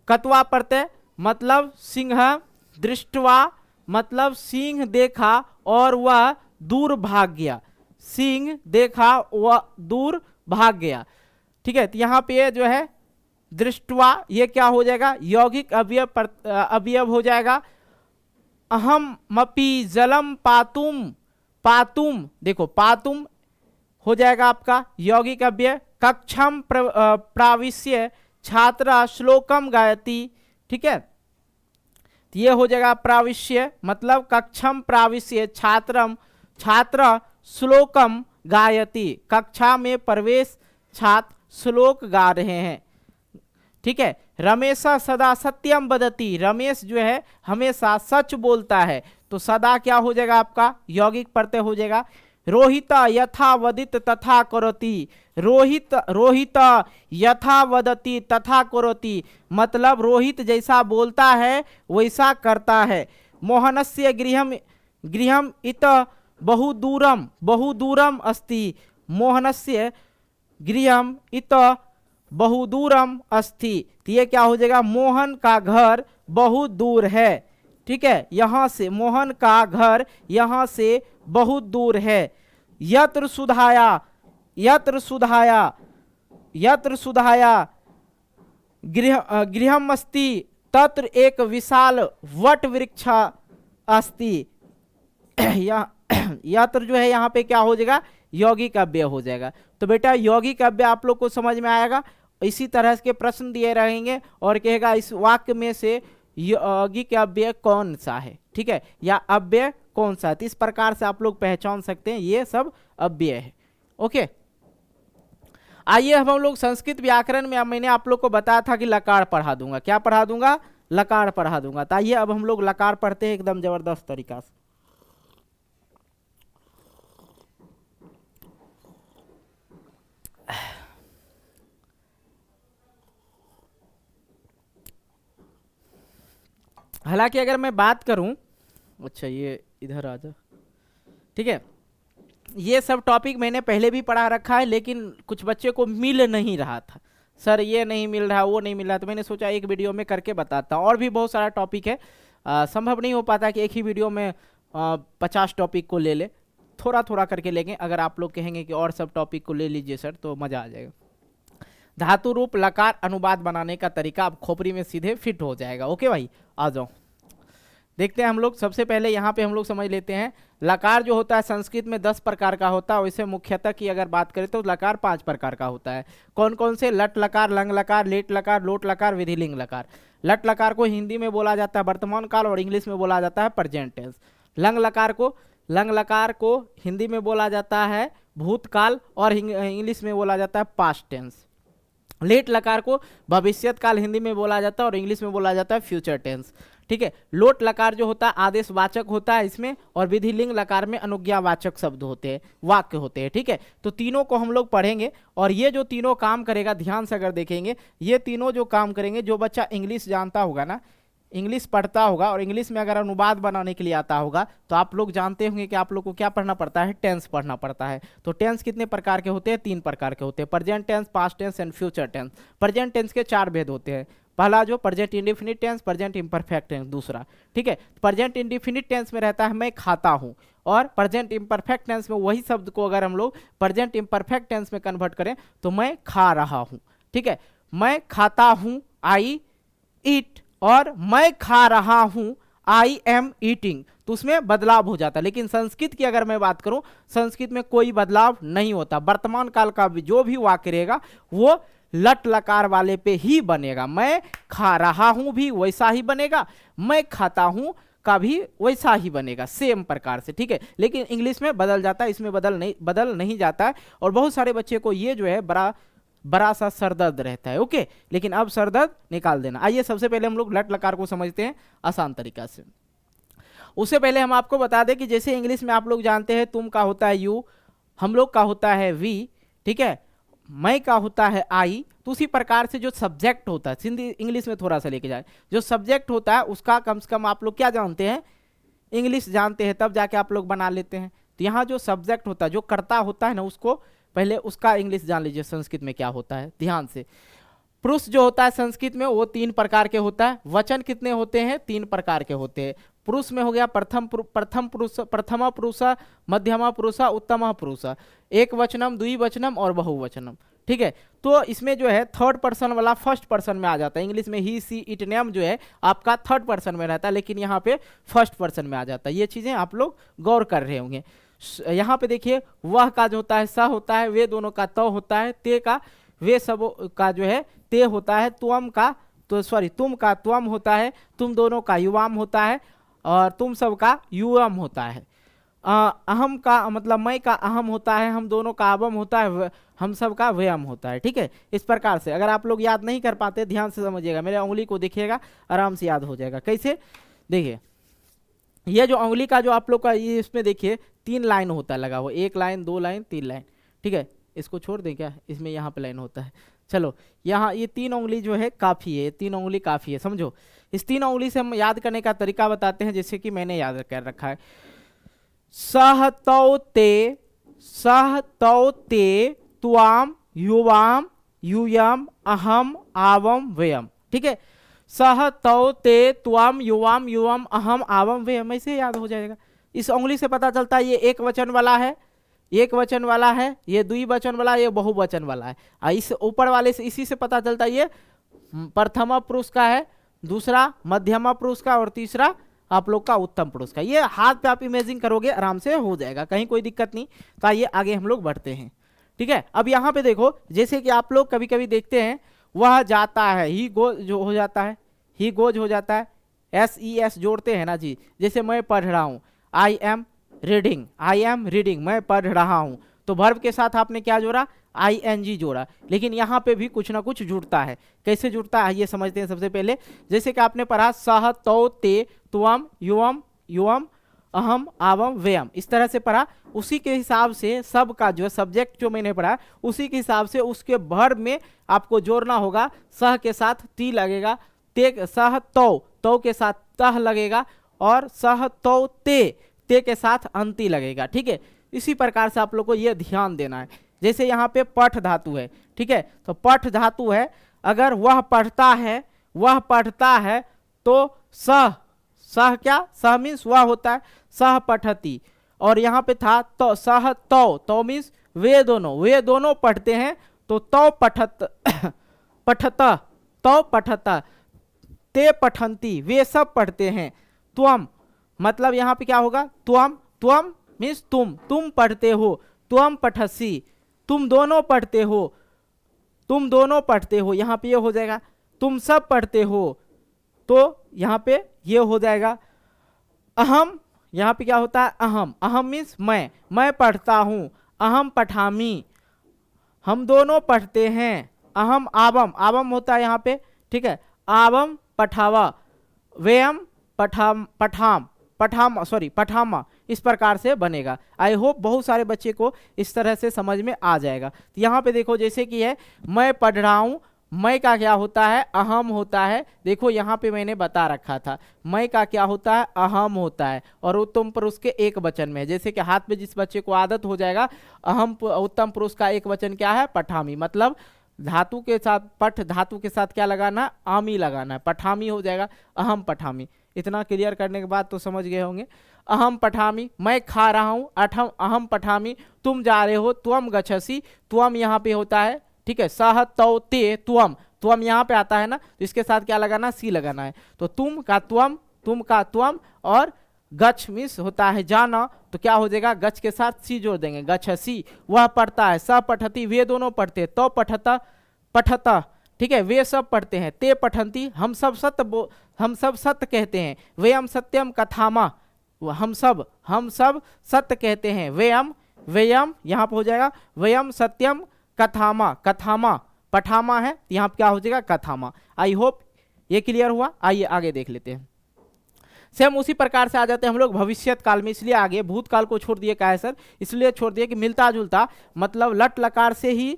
कत्वा प्रत्यय मतलब सिंह, दृष्ट्वा मतलब सिंह देखा और वह दूर भाग गया, सिंह देखा वह दूर भाग गया, ठीक है। तो यहाँ पे जो है दृष्ट्वा, ये क्या हो जाएगा, यौगिक अवयव हो जाएगा। अहम मपि जलम पातुम, पातुम, देखो पातुम हो जाएगा आपका यौगिक अवयव। कक्षम प्राविश्य छात्रा श्लोकम गायति, ठीक है, तो ये हो जाएगा प्राविश्य मतलब कक्षम प्राविश्य छात्रम, छात्र श्लोकम गायति, कक्षा में प्रवेश छात्र श्लोक गा रहे हैं, ठीक है। रमेशा सदा सत्यम वदति, रमेश जो है हमेशा सच बोलता है, तो सदा क्या हो जाएगा आपका यौगिक प्रत्यय हो जाएगा। रोहिता यथा वदित तथा करोति, रोहित यथा वदति तथा करोति मतलब रोहित जैसा बोलता है वैसा करता है। मोहनस्य गृहम इत बहुदूरम अस्ति, मोहनस्य गृहम इत बहुदूरम अस्ति, तो ये क्या हो जाएगा, मोहन का घर बहुत दूर है, ठीक है, यहाँ से मोहन का घर यहाँ से बहुत दूर है। यत्र सुधाया, यत्र सुधाया, यत्र सुधाया गृहम अस्ति तत्र एक विशाल वट वृक्ष अस्ति, यत्र जो है यहाँ पे क्या हो जाएगा यौगिक अव्यय हो जाएगा। तो बेटा यौगिक अव्यय आप लोग को समझ में आएगा। इसी तरह के प्रश्न दिए रहेंगे और कहेगा इस वाक्य में से यौगिक अव्यय कौन सा है, ठीक है, या अव्यय कौन सा है। तो इस प्रकार से आप लोग पहचान सकते हैं ये सब अव्यय है, ओके। आइए अब हम लोग संस्कृत व्याकरण में, अब मैंने आप लोग को बताया था कि लकार पढ़ा दूंगा, क्या पढ़ा दूंगा, लकार पढ़ा दूंगा। तो आइए अब हम लोग लकार पढ़ते हैं एकदम जबरदस्त तरीका से। हालांकि अगर मैं बात करूं, अच्छा ये इधर आ जा, ठीक है, ये सब टॉपिक मैंने पहले भी पढ़ा रखा है, लेकिन कुछ बच्चे को मिल नहीं रहा था, सर ये नहीं मिल रहा, वो नहीं मिल रहा, तो मैंने सोचा एक वीडियो में करके बताता हूँ। और भी बहुत सारा टॉपिक है, संभव नहीं हो पाता कि एक ही वीडियो में 50 टॉपिक को ले ले, थोड़ा थोड़ा करके लेंगे। अगर आप लोग कहेंगे कि और सब टॉपिक को ले लीजिए सर तो मज़ा आ जाएगा। धातु रूप लकार अनुवाद बनाने का तरीका अब खोपड़ी में सीधे फिट हो जाएगा। ओके भाई, आ जाओ देखते हैं हम लोग। सबसे पहले यहाँ पे हम लोग समझ लेते हैं लकार जो होता है संस्कृत में 10 प्रकार का होता है। वैसे मुख्यतः की अगर बात करें तो लकार 5 प्रकार का होता है। कौन कौन से? लट लकार, लंग लकार, लेट लकार, लोट लकार, विधिलिंग लकार। लट लकार को हिंदी में बोला जाता है वर्तमान काल और इंग्लिश में बोला जाता है प्रेजेंट टेंस। लंग लकार को हिंदी में बोला जाता है भूतकाल और इंग्लिश में बोला जाता है पास्ट टेंस। लेट लकार को भविष्यत काल हिंदी में बोला जाता है और इंग्लिश में बोला जाता है फ्यूचर टेंस। ठीक है, लोट लकार जो होता है आदेशवाचक होता है इसमें, और विधिलिंग लकार में अनुज्ञावाचक शब्द होते हैं, वाक्य होते हैं। ठीक है, तो तीनों को हम लोग पढ़ेंगे और ये जो तीनों काम करेगा, ध्यान से अगर देखेंगे ये तीनों जो काम करेंगे, जो बच्चा इंग्लिश जानता होगा ना, इंग्लिश पढ़ता होगा और इंग्लिश में अगर अनुवाद बनाने के लिए आता होगा, तो आप लोग जानते होंगे कि आप लोग को क्या पढ़ना पड़ता है, टेंस पढ़ना पड़ता है। तो टेंस कितने प्रकार के होते हैं, 3 प्रकार के होते हैं, present tense, past tense and future tense. Present tense के 4 भेद होते हैं। पहला जो present indefinite tense, present imperfect tense दूसरा। ठीक है, प्रेजेंट इंडेफिनिट टेंस में रहता है मैं खाता हूँ, और प्रेजेंट इम्परफेक्ट टेंस में वही शब्द को अगर हम लोग प्रेजेंट इम्परफेक्ट टेंस में कन्वर्ट करें तो मैं खा रहा हूँ। ठीक है, मैं खाता हूँ, आई ईट, और मैं खा रहा हूं, आई एम ईटिंग, तो उसमें बदलाव हो जाता है। लेकिन संस्कृत की अगर मैं बात करूं, संस्कृत में कोई बदलाव नहीं होता। वर्तमान काल का भी जो भी वाक्य रहेगा वो लट लकार वाले पे ही बनेगा। मैं खा रहा हूं भी वैसा ही बनेगा, मैं खाता हूं का भी वैसा ही बनेगा, सेम प्रकार से। ठीक है, लेकिन इंग्लिश में बदल जाता है, इसमें बदल नहीं जाता है। और बहुत सारे बच्चे को ये जो है बड़ा सा सरदर्द रहता है। ओके, लेकिन अब सरदर्द निकाल देना। आइए सबसे पहले हम लोग लट लकार को समझते हैं आसान तरीका से। उससे पहले हम आपको बता दें कि जैसे इंग्लिश में आप लोग जानते हैं तुम का होता है यू, हम लोग का होता है वी, ठीक है, मैं का होता है आई, तो उसी प्रकार से जो सब्जेक्ट होता है, हिंदी इंग्लिश में थोड़ा सा लेके जाए, जो सब्जेक्ट होता है उसका कम से कम आप लोग क्या जानते हैं, इंग्लिश जानते हैं, तब जाके आप लोग बना लेते हैं। तो यहाँ जो सब्जेक्ट होता है, जो कर्ता होता है ना, उसको पहले उसका इंग्लिश जान लीजिए संस्कृत में क्या होता है, ध्यान से। पुरुष जो होता है संस्कृत में वो 3 प्रकार के होता है। वचन कितने होते हैं, 3 प्रकार के होते हैं। पुरुष में हो गया प्रथम पुरुष, प्रथमा पुरुष, मध्यमा पुरुष, उत्तम पुरुष, एक वचनम, द्विवचनम और बहुवचनम। ठीक है, तो इसमें जो है थर्ड पर्सन वाला फर्स्ट पर्सन में आ जाता है। इंग्लिश में ही, सी, इट, नेम जो है आपका थर्ड पर्सन में रहता है, लेकिन यहाँ पे फर्स्ट पर्सन में आ जाता है। ये चीजें आप लोग गौर कर रहे होंगे। यहाँ पे देखिए, वह का जो होता है स होता है, वे दोनों का त होता है, ते का वे सब का जो है ते होता है, तुम का तुम का त्वम होता है, तुम दोनों का युवाम होता है, और तुम सब का युवम होता है। अहम का मतलब मैं का अहम होता है, हम दोनों का अवम होता है, हम सब का व्यम होता है। ठीक है, इस प्रकार से अगर आप लोग याद नहीं कर पाते, ध्यान से समझिएगा, मेरे उंगली को देखिएगा, आराम से याद हो जाएगा। कैसे, देखिए ये जो उंगली का जो आप लोग का ये इसमें देखिए 3 लाइन होता है लगा हुआ, 1 लाइन, 2 लाइन, 3 लाइन। ठीक है, इसको छोड़ दें क्या, इसमें यहाँ पे लाइन होता है। चलो, यहाँ ये 3 उंगली जो है काफ़ी है, 3 उंगली काफ़ी है, समझो। इस 3 उंगली से हम याद करने का तरीका बताते हैं, जैसे कि मैंने याद कर रखा है। सह तौ ते त्वाम युवाम यूयम अहम आवम व्यम। ठीक है, सह तौ ते त्वाम युवाम युवम अहम आवम व्यम, ऐसे याद हो जाएगा। इस उंगली से पता चलता है ये एक वचन वाला है, एक वचन वाला है, ये द्विवचन वाला, ये बहुवचन वाला है। इस ऊपर वाले से इसी से पता चलता है ये प्रथमा पुरुष का है, दूसरा मध्यमा पुरुष का, और तीसरा आप लोग का उत्तम पुरुष का। ये हाथ पे आप इमेजिन करोगे, आराम से हो जाएगा, कहीं कोई दिक्कत नहीं। तो आइए आगे हम लोग बढ़ते हैं। ठीक है, अब यहाँ पे देखो, जैसे कि आप लोग कभी कभी देखते हैं, वह जाता है, ही गो जो हो जाता है, ही गोज हो जाता है, SES जोड़ते हैं ना जी। जैसे मैं पढ़ रहा हूँ, आई एम रीडिंग, मैं पढ़ रहा हूँ, तो वर्ब के साथ आपने क्या जोड़ा, ING जोड़ा। लेकिन यहाँ पे भी कुछ ना कुछ जुड़ता है। कैसे जुड़ता है ये समझते हैं सबसे पहले। जैसे कि आपने पढ़ा सह तौ ते त्वम युवम युवम अहम आवम व्यम, इस तरह से पढ़ा। उसी के हिसाब से सब का जो सब्जेक्ट जो मैंने पढ़ा, उसी के हिसाब से उसके वर्ब में आपको जोड़ना होगा। सह के साथ ती लगेगा, ते सह तौ के साथ तह लगेगा, और सह तौ ते के साथ अंति लगेगा। ठीक है, इसी प्रकार से आप लोग को यह ध्यान देना है। जैसे यहाँ पे पठ धातु है, ठीक है, तो पठ धातु है, अगर वह पढ़ता है तो सह क्या, सह मीन्स वह होता है, सह पठती। और यहाँ पे था तो सह तौ मीन्स वे दोनों पढ़ते हैं, तो तौ पठता, ते पठंती, वे सब पढ़ते हैं। त्वम मतलब यहाँ पे क्या होगा, त्वम मीन्स तुम पढ़ते हो, त्वम पठसी, तुम दोनों पढ़ते हो, यहाँ पे ये हो जाएगा। तुम सब पढ़ते हो, तो यहाँ पे ये हो जाएगा। अहम, यहाँ पे क्या होता है, अहम मीन्स मैं पढ़ता हूँ, अहम पठामी, हम दोनों पढ़ते हैं। अहम आबम, आबम होता है यहाँ पे, ठीक है, आबम पठावा, वेयम पठामा, इस प्रकार से बनेगा। आई होप बहुत सारे बच्चे को इस तरह से समझ में आ जाएगा। तो यहाँ पे देखो जैसे कि है मैं पढ़ रहा हूँ, मैं का क्या होता है, अहम होता है। देखो यहाँ पे मैंने बता रखा था, मैं का क्या होता है, अहम होता है, और उत्तम पुरुष के एक वचन में है। जैसे कि हाथ में जिस बच्चे को आदत हो जाएगा, अहम उत्तम पुरुष का एक वचन क्या है, पठामी, मतलब धातु के साथ, पठ धातु के साथ क्या लगाना, आमी लगाना है, पठामी हो जाएगा, अहम पठामी। इतना क्लियर करने के बाद तो समझ गए होंगे। अहम पठामी, मैं खा रहा हूँ, अहम पठामी, तुम जा रहे हो, त्वम गच्छसि, त्वम यहाँ पे होता है, ठीक है, सह तौ ते त्वम, त्वम यहाँ पे आता है ना, तो इसके साथ क्या लगाना, सी लगाना है। तो तुम का त्वम, तुम का त्वम, और गच्छ मिस होता है जाना, तो क्या हो जाएगा, गच्छ के साथ सी जोड़ देंगे, गच्छसि, वह पढ़ता है, स पठती, वे दोनों पढ़ते हैं, तो पठता, ठीक है, वे सब पढ़ते हैं, ते पठंती, हम सब सत्य कहते हैं, वेयम सत्यम कथामा, हम सब सत्य कहते हैं, वेयम यहाँ पे हो जाएगा, वेयम सत्यम कथामा, पठामा है, यहाँ पे क्या हो जाएगा, कथामा। आई होप ये क्लियर हुआ। आइए आगे देख लेते हैं। सेम उसी प्रकार से आ जाते हैं हम लोग भविष्यत काल में, इसलिए आगे भूतकाल को छोड़ दिए, क्या है सर, इसलिए छोड़ दिए कि मिलता जुलता, मतलब लट लकार से ही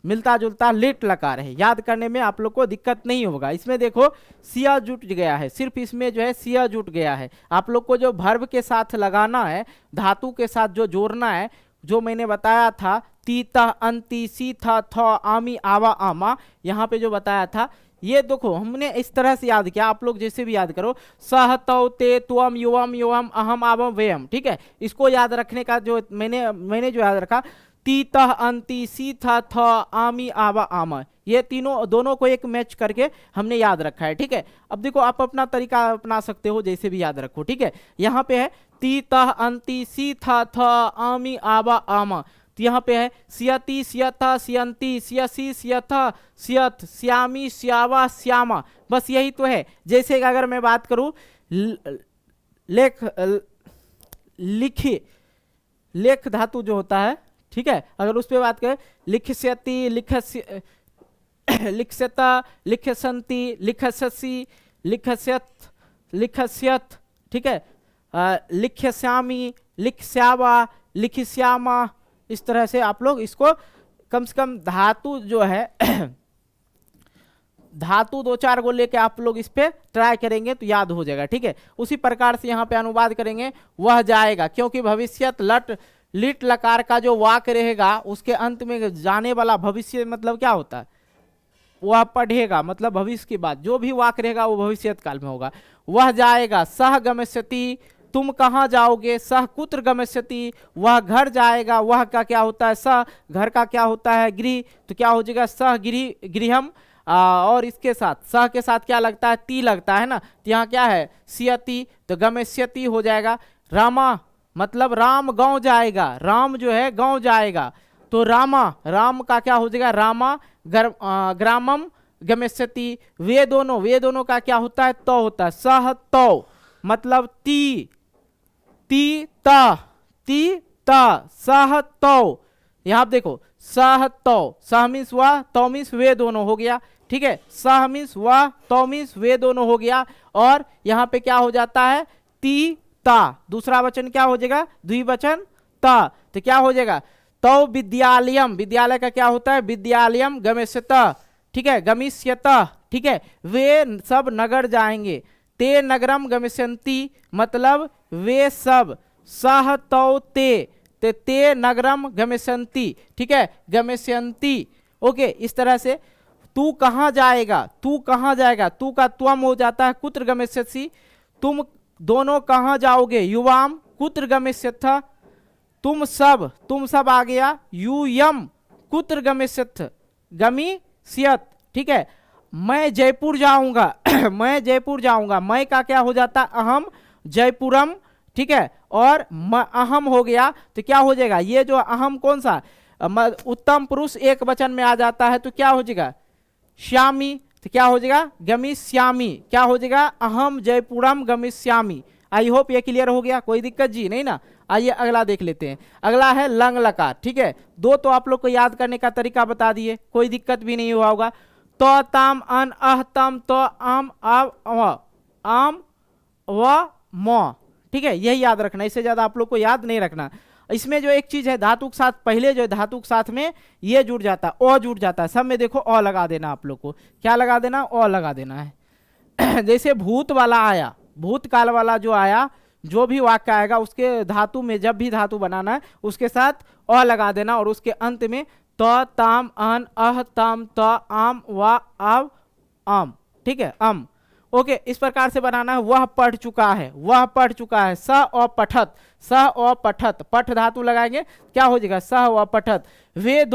मिलता जुलता लिट लकार है, याद करने में आप लोग को दिक्कत नहीं होगा। इसमें देखो सिया जुट गया है, सिर्फ इसमें जो है सिया जुट गया है। आप लोग को जो वर्ब के साथ लगाना है, धातु के साथ जो जोड़ना है, जो मैंने बताया था, तीता अंति सी था आमी आवा आमा, यहाँ पे जो बताया था, ये देखो हमने इस तरह से याद किया, आप लोग जैसे भी याद करो, सह तौ ते त्वम युवम युवम अहम आवम वेयम, ठीक है, इसको याद रखने का जो मैंने जो याद रखा, तीता अंति सी था आमी आवा आमा, ये तीनों दोनों को एक मैच करके हमने याद रखा है, ठीक है। अब देखो आप अपना तरीका अपना सकते हो, जैसे भी याद रखो, ठीक है। यहाँ पे है तीता अंति सी था आमी आवा आमा, तो यहाँ पे है सियति सियथा सियंती सियसी सियथा सियत श्यामी श्यावा श्यामा, बस यही तो है। जैसे अगर मैं बात करूं लेख धातु जो होता है, ठीक है, अगर उस पर बात करें, लिखस्यति लिखस्यता लिखसंती लिखससी लिखस्यत, ठीक है, लिखस्यामी लिखस्यावा लिखस्यामा, इस तरह से आप लोग इसको कम से कम धातु जो है धातु 2-4 को लेके आप लोग इस पे ट्राई करेंगे तो याद हो जाएगा, ठीक है। उसी प्रकार से यहाँ पे अनुवाद करेंगे, वह जाएगा, क्योंकि भविष्यत लिट लकार का जो वाक्य रहेगा उसके अंत में जाने वाला, भविष्य मतलब क्या होता है, वह पढ़ेगा, मतलब भविष्य की बात, जो भी वाक्य रहेगा वो भविष्यत काल में होगा। वह जाएगा, सह गमिष्यति, तुम कहाँ जाओगे, सह कुत्र गमिष्यति, वह घर जाएगा, वह का क्या होता है, सह, घर का क्या होता है, गृह, तो क्या हो जाएगा, सह गृहम, और इसके साथ सह के साथ क्या लगता है, ती लगता है ना, तो यहाँ क्या है, सियति, तो गमिष्यति हो जाएगा। रामा मतलब राम गांव जाएगा, राम जो है गांव जाएगा, तो राम का क्या हो जाएगा, रामा ग्रामम गमिष्यति। वे दोनों का क्या होता है, तो होता है, सह तो मतलब ती ता सह तो, यहाँ देखो सह तो, सह मीन्स वह, तो मीन्स वे दोनों हो गया, ठीक है, सह मीन्स वह, तो मीन्स वे दोनों हो गया, और यहाँ पे क्या हो जाता है, ती ता, दूसरा वचन क्या हो जाएगा, द्विवचन ता, तो क्या हो जाएगा, तो विद्यालयम, विद्यालय का क्या होता है, विद्यालयम गमिष्यत, ठीक है, गमिष्यत, ठीक है, वे सब नगर जाएंगे, ते नगरम गमिष्यन्ति, मतलब वे सब, सह तो ते नगरम गमिष्यन्ति, ठीक है, गमिष्यन्ति, ओके। इस तरह से तू कहाँ जाएगा, तू का त्वम हो जाता है, कुत्र गमिष्यसि, तुम दोनों कहाँ जाओगे, युवाम कुत्र गमिष्यथ, तुम सब आ गया, यूयम कुत्र गमिष्यथ गमिष्यत, ठीक है, मैं जयपुर जाऊंगा मैं जयपुर जाऊंगा, मैं का क्या हो जाता, अहम, जयपुरम, ठीक है, और अहम हो गया, तो क्या हो जाएगा, ये जो अहम कौन सा, उत्तम पुरुष एक वचन में आ जाता है, तो क्या हो जाएगा, श्यामी, तो क्या हो जाएगा, गमिष्यामी, क्या हो जाएगा, अहम जयपुरम गमिष्यामी। आई होप ये क्लियर हो गया, कोई दिक्कत जी नहीं ना। आइए अगला देख लेते हैं। अगला है लंग लकार, ठीक है। दो तो आप लोग को याद करने का तरीका बता दिए, कोई दिक्कत भी नहीं हुआ होगा। तो ताम अन अह तम तो आम आम व म, ठीक है, यही याद रखना, इससे ज्यादा आप लोग को याद नहीं रखना। इसमें जो एक चीज है धातु के साथ, पहले जो धातु के साथ में ये जुड़ जाता है, ओ जुड़ जाता है, सब में देखो ओ लगा देना आप लोग को, क्या लगा देना, ओ लगा देना है। जैसे भूत वाला आया, भूतकाल वाला जो आया, जो भी वाक्य आएगा उसके धातु में जब भी धातु बनाना है उसके साथ ओ लगा देना, और उसके अंत में तो ताम अन अह तम तो आम व आव आम, ठीक है, अम। ओके, इस प्रकार से बनाना है। वह पढ़ चुका है, वह पढ़ चुका है। स और पठत, स और पठत, पठ धातु लगाएंगे, क्या हो जाएगा, स व पठत। वे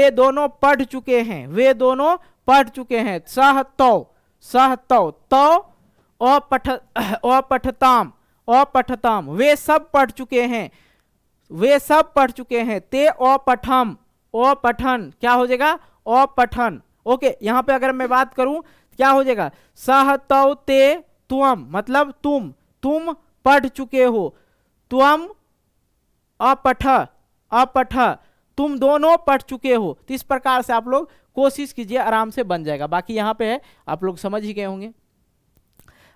दोनों पढ़ चुके हैं, वे दोनों पढ़ चुके हैं। सह तो पठताम, पठताम, वे सब पढ़ चुके हैं, वे सब पढ़ चुके हैं। ते ओ पठम, ओ पठन, क्या हो जाएगा, ओ पठन। ओके, यहां पे अगर मैं बात करूं क्या हो जाएगा, सह तो ते तुम, मतलब तुम पढ़ चुके हो। तुम अपठ, तुम दोनों पढ़ चुके हो। तो इस प्रकार से आप लोग कोशिश कीजिए, आराम से बन जाएगा। बाकी यहाँ पे है, आप लोग समझ ही गए होंगे।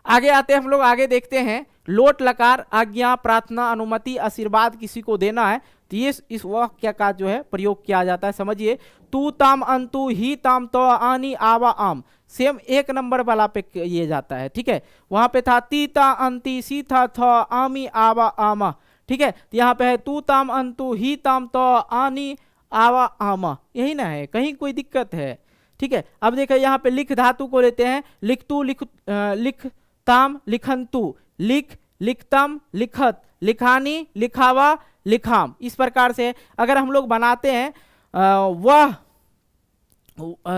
आगे आते हैं हम लोग, आगे देखते हैं लोट लकार, आज्ञा, प्रार्थना, अनुमति, आशीर्वाद किसी को देना है तो ये इस वाक्य का जो है प्रयोग किया जाता है। समझिए, तू ताम अंतु ही ताम तो आनी आवा आम, सेम एक नंबर वाला पे ये जाता है, ठीक है। वहां पे था ती ता अंति सी था आमी आवा आमा, ठीक है। तो यहाँ पे है तू ताम अंतु ही ताम तो आनी आवा आमा, यही ना है, कहीं कोई दिक्कत है, ठीक है। अब देखिए यहाँ पे लिख धातु को लेते हैं, लिखतु लिखताम लिखंतु, लिख लिखतम लिखत, लिखानी लिखावा लिखाम, इस प्रकार से अगर हम लोग बनाते हैं वह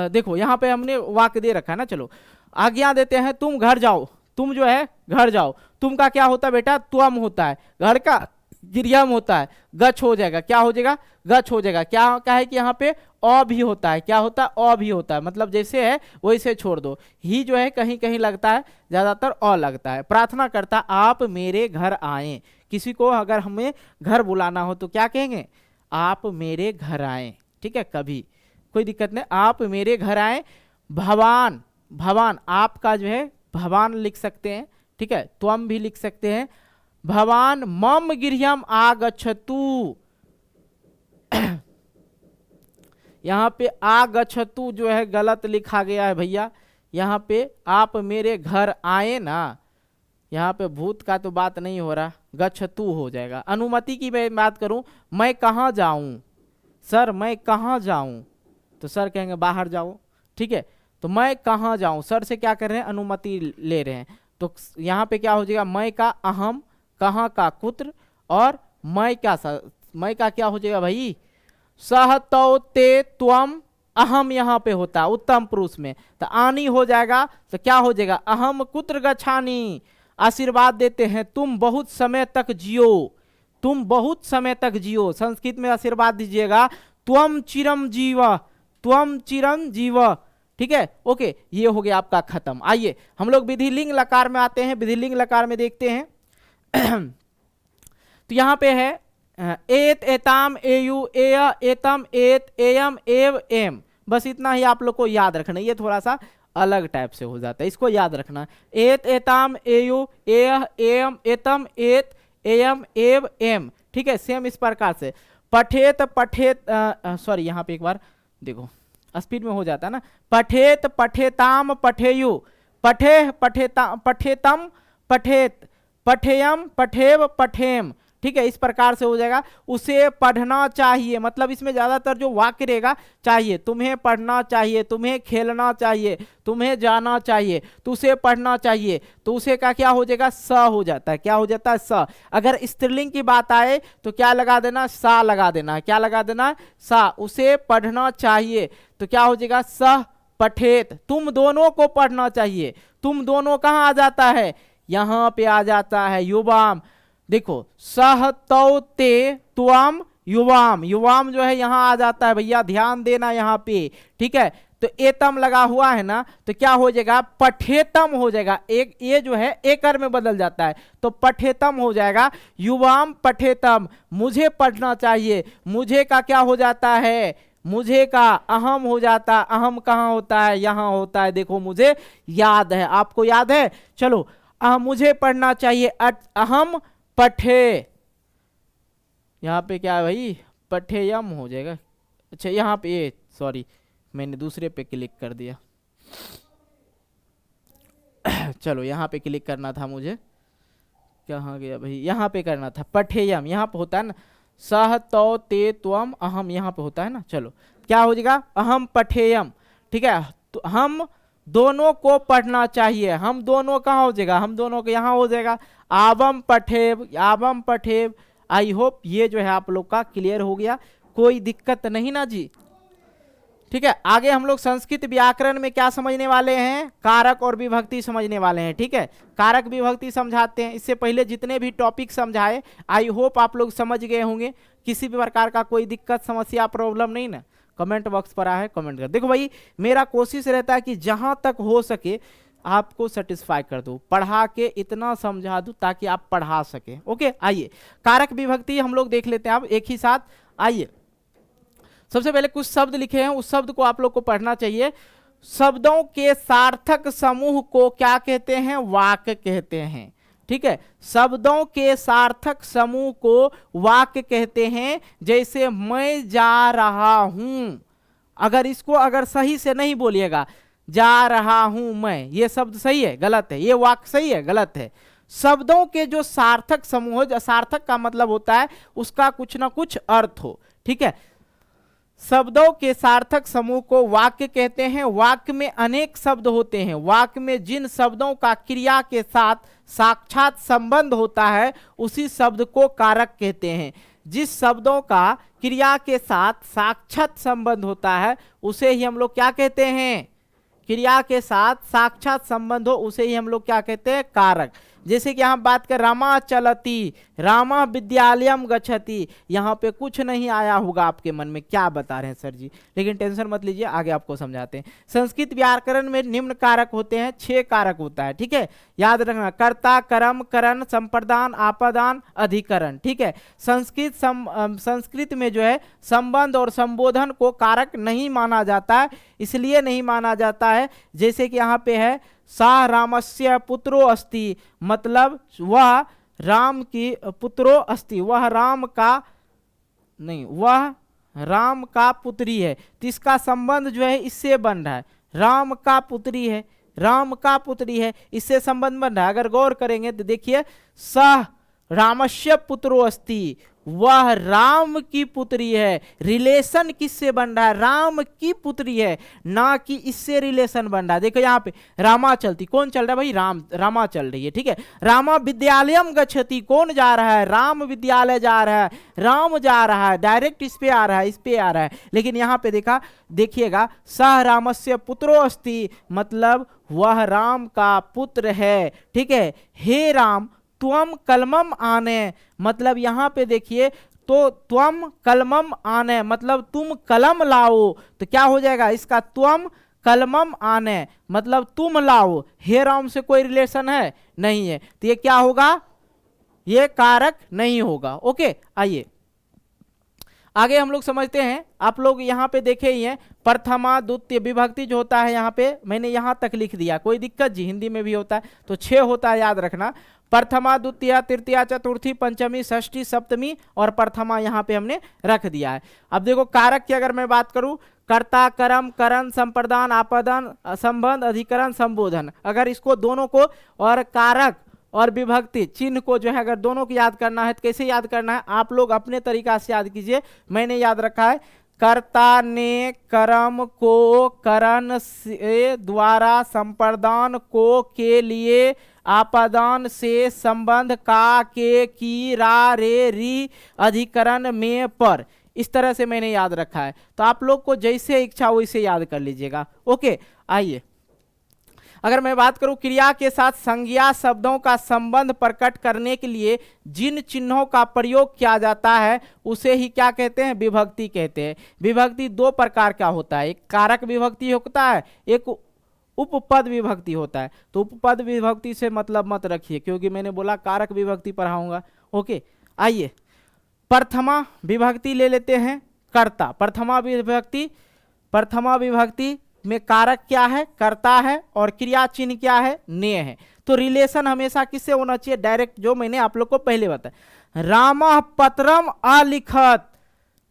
देखो यहाँ पे हमने वाक्य दे रखा है ना। चलो आज्ञा देते हैं, तुम घर जाओ, तुम जो है घर जाओ, तुम का क्या होता है बेटा, त्वम होता है, घर का गिरियम होता है, गच हो जाएगा, क्या हो जाएगा, गच हो जाएगा। क्या है कि यहाँ पे अ भी होता है, क्या होता है, अ भी होता है, मतलब जैसे है वैसे छोड़ दो। ही जो है कहीं कहीं लगता है, ज्यादातर अ लगता है। प्रार्थना करता, आप मेरे घर आए, किसी को अगर हमें घर बुलाना हो तो क्या कहेंगे, आप मेरे घर आए, ठीक है, कभी कोई दिक्कत नहीं, आप मेरे घर आए। भवान, भवान आपका जो है भवान लिख सकते हैं, ठीक है, त्वम भी लिख सकते हैं। भवान मम गृहम आगच्छतु, यहाँ पे आगच्छतु जो है गलत लिखा गया है भैया, यहाँ पे आप मेरे घर आए ना, यहाँ पे भूत का तो बात नहीं हो रहा, गच्छतु हो जाएगा। अनुमति की मैं बात करूं, मैं कहाँ जाऊं, सर मैं कहाँ जाऊं, तो सर कहेंगे बाहर जाओ, ठीक है। तो मैं कहाँ जाऊं, सर से क्या कर रहे हैं, अनुमति ले रहे हैं। तो यहाँ पे क्या हो जाएगा, मैं का अहम, कहाँ का कुत्र, और मैं का क्या हो जाएगा भाई, सह तो ते त्वम अहम, यहाँ पे होता है उत्तम पुरुष में, तो आनी हो जाएगा, तो क्या हो जाएगा, अहम कुत्र गच्छानी। आशीर्वाद देते हैं, तुम बहुत समय तक जियो, तुम बहुत समय तक जियो। संस्कृत में आशीर्वाद दीजिएगा, त्वम चिरम जीव, त्वम चिरम जीव, ठीक है। ओके, ये हो गया आपका खत्म। आइए हम लोग विधिलिंग लकार में आते हैं, विधिलिंग लकार में देखते हैं। तो यहाँ पे है एत एताम एयु एय एतम एत एयम एव एम, बस इतना ही आप लोग को याद रखना। ये थोड़ा सा अलग टाइप से हो जाता है, इसको याद रखना। एत एताम एयु एय एयम एतम एत एयम एव एम, ठीक है, सेम इस प्रकार से। पठेत पठेत सॉरी यहाँ पे एक बार देखो स्पीड में हो जाता है ना। पठेत पठेताम पठेयु, पठे पठेता पठेतम पठेत, पठेयम पठेव पठेम, ठीक है, इस प्रकार से हो जाएगा। उसे पढ़ना चाहिए, मतलब इसमें ज्यादातर जो वाक्य रहेगा, चाहिए, तुम्हें पढ़ना चाहिए, तुम्हें खेलना चाहिए, तुम्हें जाना चाहिए, तो उसे पढ़ना चाहिए, तो उसे का क्या हो जाएगा, स हो जाता है, क्या हो जाता है, स। अगर स्त्रीलिंग की बात आए तो क्या लगा देना, सा लगा देना, क्या लगा देना, सा। उसे पढ़ना चाहिए तो क्या हो जाएगा, स पठेत, तुम दोनों को पढ़ना चाहिए। तुम दोनों कहाँ आ जाता है, यहां पे आ जाता है, युवाम। देखो सह तौ ते त्वम युवाम, युवाम जो है यहां आ जाता है भैया, ध्यान देना यहाँ पे, ठीक है। तो एतम लगा हुआ है ना, तो क्या हो जाएगा, पठेतम हो जाएगा। एक ये जो है एकर में बदल जाता है, तो पठेतम हो जाएगा। युवाम पठेतम, मुझे पढ़ना चाहिए। मुझे का क्या हो जाता है, मुझे का अहम हो जाता। अहम कहाँ होता है, यहाँ होता है। देखो मुझे याद है, आपको याद है। चलो मुझे पढ़ना चाहिए, अहम पठे, यहाँ पे क्या है भाई, पठेयम हो जाएगा। अच्छा यहाँ पे ये सॉरी मैंने दूसरे पे क्लिक कर दिया। चलो यहाँ पे क्लिक करना था मुझे, कहाँ गया भाई, यहाँ पे करना था। पठेयम यहाँ पे होता है ना, सह तौ ते त्वम अहम, यहाँ पे होता है ना। चलो क्या हो जाएगा, अहम पठेयम। ठीक है, तो हम दोनों को पढ़ना चाहिए। हम दोनों कहाँ हो जाएगा, हम दोनों को यहाँ हो जाएगा। आवम पठेब, आवम पठेब। आई होप ये जो है आप लोग का क्लियर हो गया, कोई दिक्कत नहीं ना जी। ठीक है, आगे हम लोग संस्कृत व्याकरण में क्या समझने वाले हैं, कारक और विभक्ति समझने वाले हैं। ठीक है, कारक विभक्ति समझाते हैं। इससे पहले जितने भी टॉपिक समझाए आई होप आप लोग समझ गए होंगे। किसी भी प्रकार का कोई दिक्कत समस्या प्रॉब्लम नहीं ना, कमेंट बॉक्स पर आए कमेंट कर। देखो भाई मेरा कोशिश रहता है कि जहां तक हो सके आपको सेटिस्फाई कर दूं, पढ़ा के इतना समझा दूं ताकि आप पढ़ा सके। ओके, आइए कारक विभक्ति हम लोग देख लेते हैं अब एक ही साथ। आइए सबसे पहले कुछ शब्द लिखे हैं, उस शब्द को आप लोग को पढ़ना चाहिए। शब्दों के सार्थक समूह को क्या कहते हैं, वाक्य कहते हैं। ठीक है, शब्दों के सार्थक समूह को वाक्य कहते हैं। जैसे मैं जा रहा हूं, अगर इसको अगर सही से नहीं बोलिएगा, जा रहा हूं मैं, ये शब्द सही है गलत है, ये वाक्य सही है गलत है। शब्दों के जो सार्थक समूह, सार्थक का मतलब होता है उसका कुछ ना कुछ अर्थ हो। ठीक है, शब्दों के सार्थक समूह को वाक्य कहते हैं। वाक्य में अनेक शब्द होते हैं। वाक्य में जिन शब्दों का क्रिया के साथ साक्षात संबंध होता है उसी शब्द को कारक कहते हैं। जिस शब्दों का क्रिया के साथ साक्षात संबंध होता है उसे ही हम लोग क्या कहते हैं, क्रिया के साथ साक्षात संबंध हो उसे ही हम लोग क्या कहते हैं, कारक। जैसे कि यहाँ बात कर रामा चलती, रामा विद्यालयम गच्छति, यहाँ पे कुछ नहीं आया होगा आपके मन में क्या बता रहे हैं सर जी, लेकिन टेंशन मत लीजिए आगे आपको समझाते हैं। संस्कृत व्याकरण में निम्न कारक होते हैं, 6 कारक होता है। ठीक है, याद रखना, कर्ता, कर्म, करण, संप्रदान, आपादान, अधिकरण। ठीक है, संस्कृत में जो है संबंध और संबोधन को कारक नहीं माना जाता है। इसलिए नहीं माना जाता है जैसे कि यहाँ पे है सा रामस्य पुत्रो अस्ति, मतलब वह राम की पुत्रो अस्ति, वह राम का नहीं, वह राम का पुत्री है। तो इसका संबंध जो है इससे बन रहा है, राम का पुत्री है, राम का पुत्री है, इससे संबंध बन रहा है। अगर गौर करेंगे तो देखिए सह रामस्य पुत्रो अस्ति, वह राम की पुत्री है। रिलेशन किससे बन रहा है, राम की पुत्री है, ना कि इससे रिलेशन बन रहा है। देखो यहाँ पे रामा चलती, कौन चल रहा है भाई, राम, रामा चल रही है। ठीक है, रामा विद्यालयम गच्छति, कौन जा रहा है, राम विद्यालय जा रहा है, राम जा रहा है, डायरेक्ट इस पे आ रहा है, इस पे आ रहा है। लेकिन यहाँ पे देखिएगा सह रामस्य पुत्रो अस्ति, मतलब वह राम का पुत्र है। ठीक है, हे राम त्वम कलमम आने, मतलब यहाँ पे देखिए तो त्वम कलमम आने मतलब तुम कलम लाओ। तो क्या हो जाएगा इसका, त्वम कलमम आने मतलब तुम लाओ। हे राम से कोई रिलेशन है नहीं है, तो ये क्या होगा, ये कारक नहीं होगा। ओके, आइए आगे हम लोग समझते हैं। आप लोग यहाँ पे देखे ही हैं प्रथमा द्वितीय विभक्ति जो होता है, यहाँ पे मैंने यहाँ तक लिख दिया, कोई दिक्कत जी, हिंदी में भी होता है तो 6 होता है, याद रखना। प्रथमा द्वितीय तृतीया चतुर्थी पंचमी षष्ठी सप्तमी और प्रथमा यहाँ पे हमने रख दिया है। अब देखो कारक की अगर मैं बात करूं, कर्ता, कर्म, करण, संप्रदान, आपादान, संबंध, अधिकरण, संबोधन, अगर इसको दोनों को और कारक और विभक्ति चिन्ह को जो है अगर दोनों को याद करना है तो कैसे याद करना है, आप लोग अपने तरीका से याद कीजिए। मैंने याद रखा है कर्ता ने कर्म को करण से द्वारा, संप्रदान को के लिए, आपादान से, संबंध का के, की, रा, रे, री, अधिकरण में, पर, इस तरह से मैंने याद रखा है। तो आप लोग को जैसे इच्छा वैसे याद कर लीजिएगा। ओके, आइए अगर मैं बात करूं क्रिया के साथ संज्ञा शब्दों का संबंध प्रकट करने के लिए जिन चिन्हों का प्रयोग किया जाता है उसे ही क्या कहते हैं, विभक्ति कहते हैं। विभक्ति दो प्रकार का होता है, एक कारक विभक्ति होता है, एक उपपद विभक्ति होता है। तो उपपद विभक्ति से मतलब मत रखिए, क्योंकि मैंने बोला कारक विभक्ति पढ़ाऊंगा। ओके, आइए प्रथमा विभक्ति ले लेते हैं, कर्ता। प्रथमा विभक्ति में कारक क्या है, कर्ता है, और क्रिया चिन्ह क्या है, ने है। तो रिलेशन हमेशा किससे होना चाहिए, डायरेक्ट, जो मैंने आप लोग को पहले बताया। रामः पत्रम अलिखत,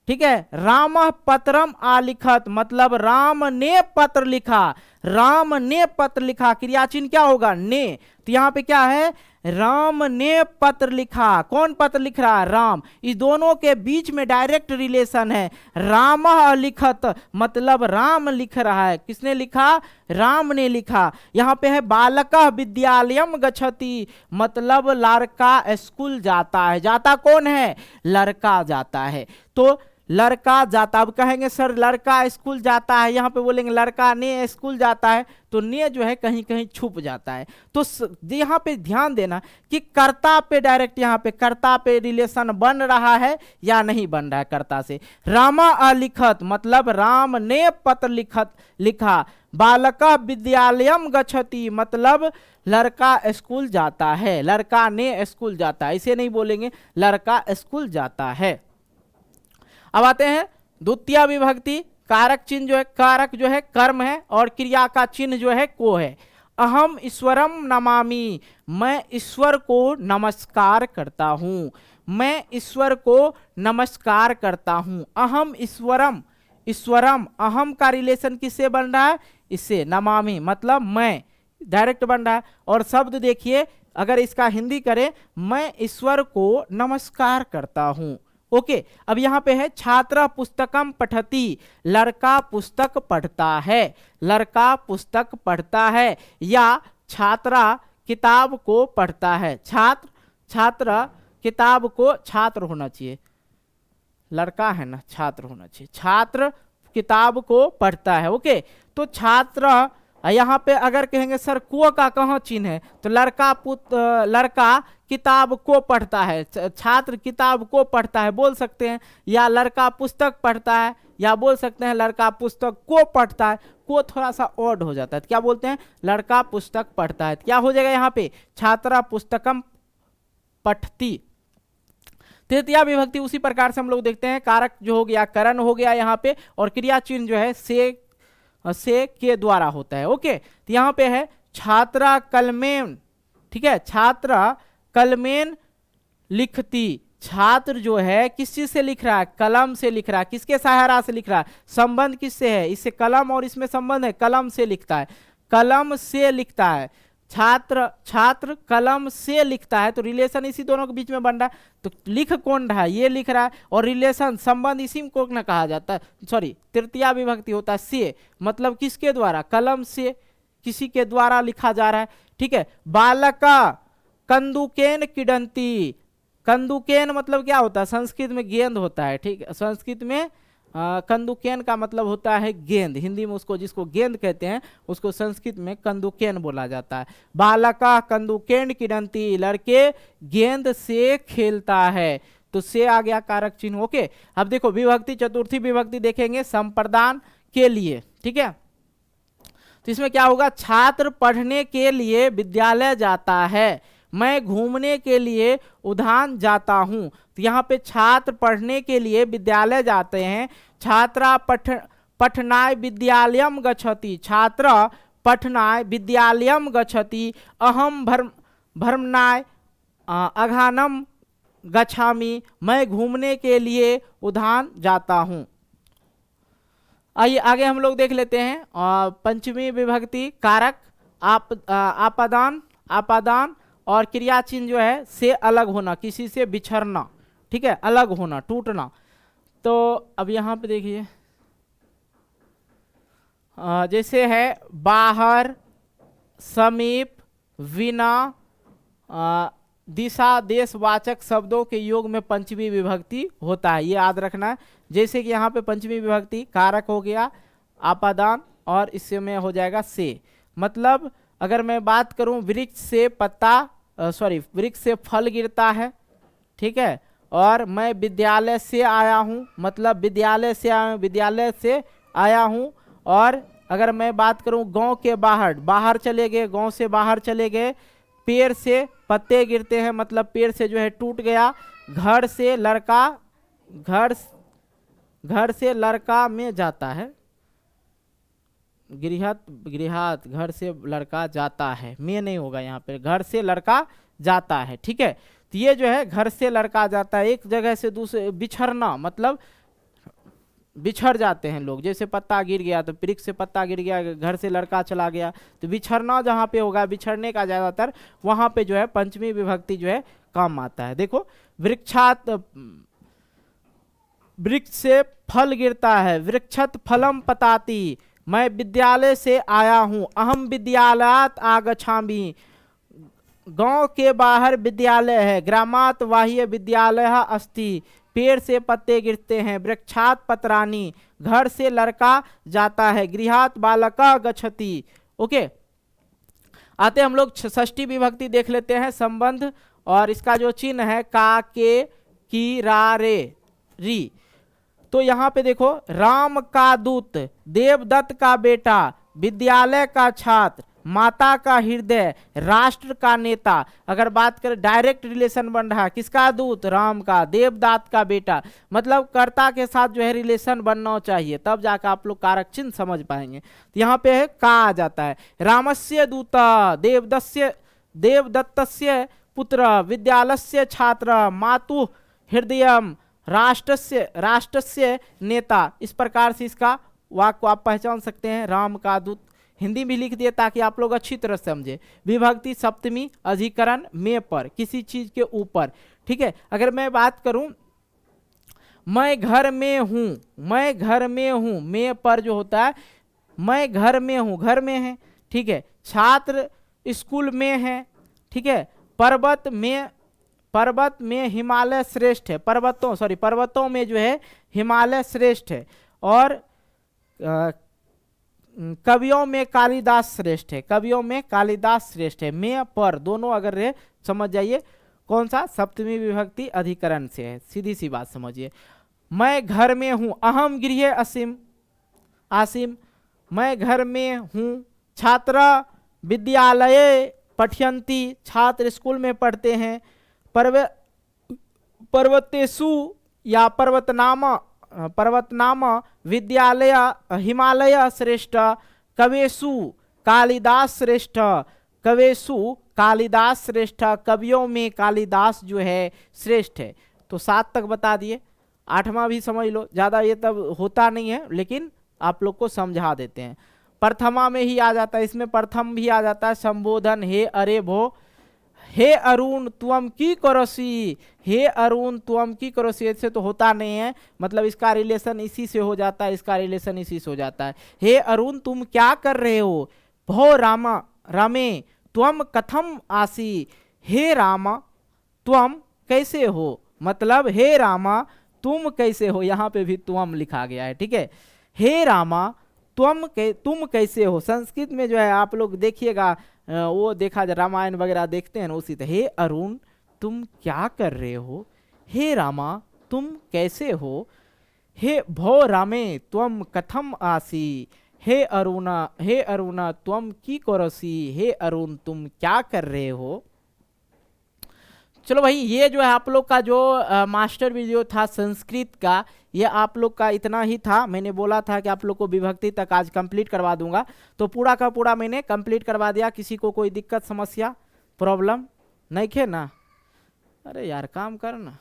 ठीक है, रामः पत्रम अलिखत मतलब राम ने पत्र लिखा। राम ने पत्र लिखा, क्रिया चिन्ह क्या होगा, ने। तो यहाँ पे क्या है, राम ने पत्र लिखा। कौन पत्र लिख रहा है, राम। इस दोनों के बीच में डायरेक्ट रिलेशन है। रामः लिखत मतलब राम लिख रहा है। किसने लिखा, राम ने लिखा। यहाँ पे है बालकः विद्यालयम गच्छति मतलब लड़का स्कूल जाता है। जाता कौन है, लड़का जाता है। तो लड़का जाता, अब कहेंगे सर लड़का स्कूल जाता है, यहाँ पे बोलेंगे लड़का ने स्कूल जाता है, तो ने जो है कहीं कहीं छुप जाता है। तो यहाँ पे ध्यान देना कि कर्ता पे डायरेक्ट, यहाँ पे कर्ता पे रिलेशन बन रहा है या नहीं बन रहा है कर्ता से। रामा अलिखत मतलब राम ने पत्र लिखा। बालका विद्यालयम गच्छति मतलब लड़का स्कूल जाता है, लड़का ने स्कूल जाता है। इसे नहीं बोलेंगे लड़का स्कूल जाता है। अब आते हैं द्वितीय विभक्ति। कारक चिन्ह जो है, कारक जो है कर्म है, और क्रिया का चिन्ह जो है को है। अहम ईश्वरम नमामि मैं ईश्वर को नमस्कार करता हूँ, मैं ईश्वर को नमस्कार करता हूँ। अहम ईश्वरम, ईश्वरम अहम का रिलेशन किससे बन रहा है, इससे। नमामि मतलब मैं, डायरेक्ट बन रहा है। और शब्द देखिए, अगर इसका हिंदी करें, मैं ईश्वर को नमस्कार करता हूँ। ओके, अब यहाँ पे है छात्र पुस्तकम पठति लड़का पुस्तक पढ़ता है, लड़का पुस्तक पढ़ता है, या छात्रा किताब को पढ़ता है। छात्र किताब को, छात्र होना चाहिए, लड़का है ना, छात्र होना चाहिए। छात्र किताब को पढ़ता है। ओके, तो छात्र, यहाँ पे अगर कहेंगे सर को का कहाँ चिन्ह है, तो लड़का किताब को पढ़ता है, छात्र किताब को पढ़ता है बोल सकते हैं, या लड़का पुस्तक पढ़ता है, या बोल सकते हैं लड़का पुस्तक को पढ़ता है। को थोड़ा सा ऑड हो जाता है, क्या बोलते हैं, लड़का पुस्तक पढ़ता है। क्या हो जाएगा यहाँ पे, छात्रा पुस्तकम पठति। तृतीया विभक्ति उसी प्रकार से हम लोग देखते हैं। कारक जो हो गया करण हो गया यहाँ पे, और क्रिया चिन्ह जो है से के द्वारा होता है। ओके, तो यहाँ पे है छात्रा कलमेन, ठीक है, छात्रा कलमेन लिखती। छात्र जो है किस चीज से लिख रहा है, कलम से लिख रहा है। किसके सहारा से लिख रहा है, संबंध किससे है, इससे कलम और इसमें संबंध है, कलम से लिखता है, कलम से लिखता है। छात्र कलम से लिखता है, तो रिलेशन इसी दोनों के बीच में बन रहा है। तो लिख कौन रहा है, ये लिख रहा है, और रिलेशन संबंध इसी को न कहा जाता है, सॉरी तृतीया विभक्ति होता है से, मतलब किसके द्वारा, कलम से, किसी के द्वारा लिखा जा रहा है। ठीक है, बालका कंदुकेन किडंती, कंदुकेन मतलब क्या होता है, संस्कृत में गेंद होता है। ठीक है, संस्कृत में कंदुकेन का मतलब होता है गेंद, हिंदी में उसको, जिसको गेंद कहते हैं उसको संस्कृत में कंदुकेन बोला जाता है। बालका कंदुकेन किडंती लड़के गेंद से खेलता है, तो से आ गया कारक चिन्ह। ओके, अब देखो विभक्ति, चतुर्थी विभक्ति देखेंगे संप्रदान के लिए। ठीक है, तो इसमें क्या होगा, छात्र पढ़ने के लिए विद्यालय जाता है, मैं घूमने के लिए उद्यान जाता हूं। तो यहाँ पे छात्र पढ़ने के लिए विद्यालय जाते हैं। छात्रा पठनाय विद्यालयम गच्छति, छात्र पठनाय विद्यालयम गच्छति। अहम भ्रमणाय अघानम गच्छामि, मैं घूमने के लिए उद्यान जाता हूं। आइए आगे हम लोग देख लेते हैं पंचमी विभक्ति। कारक आपादान और क्रिया चिन्ह जो है से अलग होना, किसी से बिछड़ना। ठीक है, अलग होना, टूटना। तो अब यहाँ पे देखिए, जैसे है बाहर, समीप, विना, दिशा, देशवाचक शब्दों के योग में पंचमी विभक्ति होता है, ये याद रखना है। जैसे कि यहाँ पे पंचमी विभक्ति कारक हो गया आपादान, और इससे में हो जाएगा से, मतलब अगर मैं बात करूं वृक्ष से पत्ता वृक्ष से फल गिरता है, ठीक है। और मैं विद्यालय से आया हूं, मतलब विद्यालय से आया हूं। और अगर मैं बात करूं गांव के बाहर चले गए, गांव से बाहर चले गए। पेड़ से पत्ते गिरते हैं, मतलब पेड़ से जो है टूट गया। घर से लड़का में जाता है, गृहत घर से लड़का जाता है, में नहीं होगा यहाँ पे, घर से लड़का जाता है, ठीक है। तो ये जो है घर से लड़का जाता है, एक जगह से दूसरे, बिछड़ना मतलब बिछड़ जाते हैं लोग, जैसे पत्ता गिर गया तो वृक्ष से पत्ता गिर गया, घर से लड़का चला गया, तो बिछड़ना जहाँ पे होगा, बिछड़ने का ज्यादातर वहाँ पे जो है पंचमी विभक्ति जो है काम आता है। देखो वृक्ष से फल गिरता है, वृक्षत फलम पताति। मैं विद्यालय से आया हूँ, अहम विद्यालयात आगच्छामि। गांव के बाहर विद्यालय है, ग्रामात बाह्य विद्यालय अस्ति। पेड़ से पत्ते गिरते हैं, वृक्षात पत्राणि। घर से लड़का जाता है, गृहात बालका गच्छति। ओके, आते हम लोग षष्ठी विभक्ति देख लेते हैं, संबंध। और इसका जो चिन्ह है का, के, की, रा, रे, री। तो यहाँ पे देखो, राम का दूत, देवदत्त का बेटा, विद्यालय का छात्र, माता का हृदय, राष्ट्र का नेता। अगर बात करें डायरेक्ट रिलेशन बन रहा है, किसका दूत, राम का, देवदत्त का बेटा, मतलब कर्ता के साथ जो है रिलेशन बनना चाहिए, तब जाकर आप लोग कारक चिन्ह समझ पाएंगे। तो यहाँ पे है का आ जाता है। रामस्य दूता, देवदत्तस्य पुत्र, विद्यालयस्य छात्र, मातु हृदयम, राष्ट्रस्य नेता। इस प्रकार से इसका वाक्य को आप पहचान सकते हैं, राम का दूत। हिंदी में लिख दिए ताकि आप लोग अच्छी तरह समझे। विभक्ति सप्तमी अधिकरण में पर, किसी चीज के ऊपर, ठीक है। अगर मैं बात करूं मैं घर में हूं, में पर जो होता है, मैं घर में हूं, घर में है, ठीक है। छात्र स्कूल में है, ठीक है। पर्वत में हिमालय श्रेष्ठ है, पर्वतों में जो है हिमालय श्रेष्ठ है। और कवियों में कालिदास श्रेष्ठ है, में पर दोनों अगर रहे समझ जाइए कौन सा, सप्तमी विभक्ति अधिकरण से है, सीधी सी बात समझिए। मैं घर में हूं, अहम गृहे आसिम, मैं घर में हूं। छात्र विद्यालये पठयन्ति, छात्र स्कूल में पढ़ते हैं। पर्वतेषु या पर्वतनाम विद्यालय हिमालय श्रेष्ठ। कवेषु कालिदास श्रेष्ठ, कवियों में कालिदास जो है श्रेष्ठ है। तो 7 तक बता दिए, 8वां भी समझ लो, ज़्यादा ये तब होता नहीं है, लेकिन आप लोग को समझा देते हैं। प्रथमा में ही आ जाता है, इसमें प्रथम भी आ जाता है। संबोधन, हे अरे भो, हे अरुण तुम की करोसी, हे अरुण तुम की करोसी, ऐसे तो होता नहीं है, मतलब इसका रिलेशन इसी से हो जाता है, इसका रिलेशन इसी से हो जाता है। हे अरुण तुम क्या कर रहे हो। भो रामे तुम कथम आसी, हे रामा तुम कैसे हो, मतलब हे रामा तुम कैसे हो, यहाँ पे भी तुम लिखा गया है, ठीक है। हे रामा तुम कैसे हो। संस्कृत में जो है आप लोग देखिएगा, वो देखा जाए, रामायण वगैरह देखते हैं ना, उसी तरह हे अरुण तुम क्या कर रहे हो, हे रामा तुम कैसे हो, हे भो रामे तुम कथम आसी, हे अरुणा तुम की करोसी, हे अरुण तुम क्या कर रहे हो। चलो भाई, ये जो है आप लोग का जो मास्टर वीडियो था संस्कृत का, ये आप लोग का इतना ही था। मैंने बोला था कि आप लोग को विभक्ति तक आज कंप्लीट करवा दूंगा, तो पूरा का पूरा मैंने कंप्लीट करवा दिया। किसी को कोई दिक्कत समस्या प्रॉब्लम नहीं खे ना। अरे यार काम कर ना,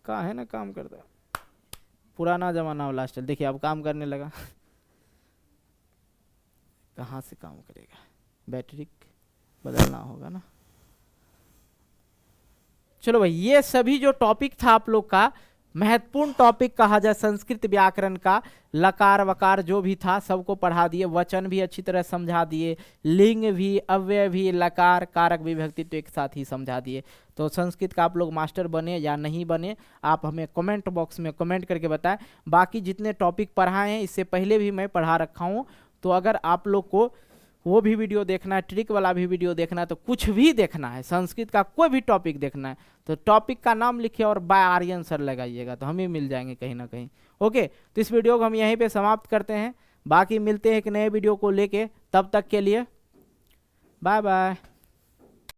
कहाँ है ना काम करता, पुराना जमाना वाला स्टाइल। देखिए अब काम करने लगा कहाँ से काम करेगा, बैटरी बदलना होगा ना। चलो भाई, ये सभी जो टॉपिक था आप लोग का महत्वपूर्ण टॉपिक कहा जाए संस्कृत व्याकरण का, लकार वकार जो भी था सबको पढ़ा दिए, वचन भी अच्छी तरह समझा दिए, लिंग भी, अव्यय भी, लकार कारक विभक्ति तो एक साथ ही समझा दिए। तो संस्कृत का आप लोग मास्टर बने या नहीं बने, आप हमें कमेंट बॉक्स में कमेंट करके बताएं। बाकी जितने टॉपिक पढ़ाए हैं इससे पहले भी मैं पढ़ा रखा हूँ, तो अगर आप लोग को वो भी वीडियो देखना है, ट्रिक वाला भी वीडियो देखना है, तो कुछ भी देखना है, संस्कृत का कोई भी टॉपिक देखना है तो टॉपिक का नाम लिखिए और बाय आर्यन सर लगाइएगा तो हम ही मिल जाएंगे कहीं ना कहीं। ओके, तो इस वीडियो को हम यहीं पे समाप्त करते हैं, बाकी मिलते हैं एक नए वीडियो को लेके, तब तक के लिए बाय बाय।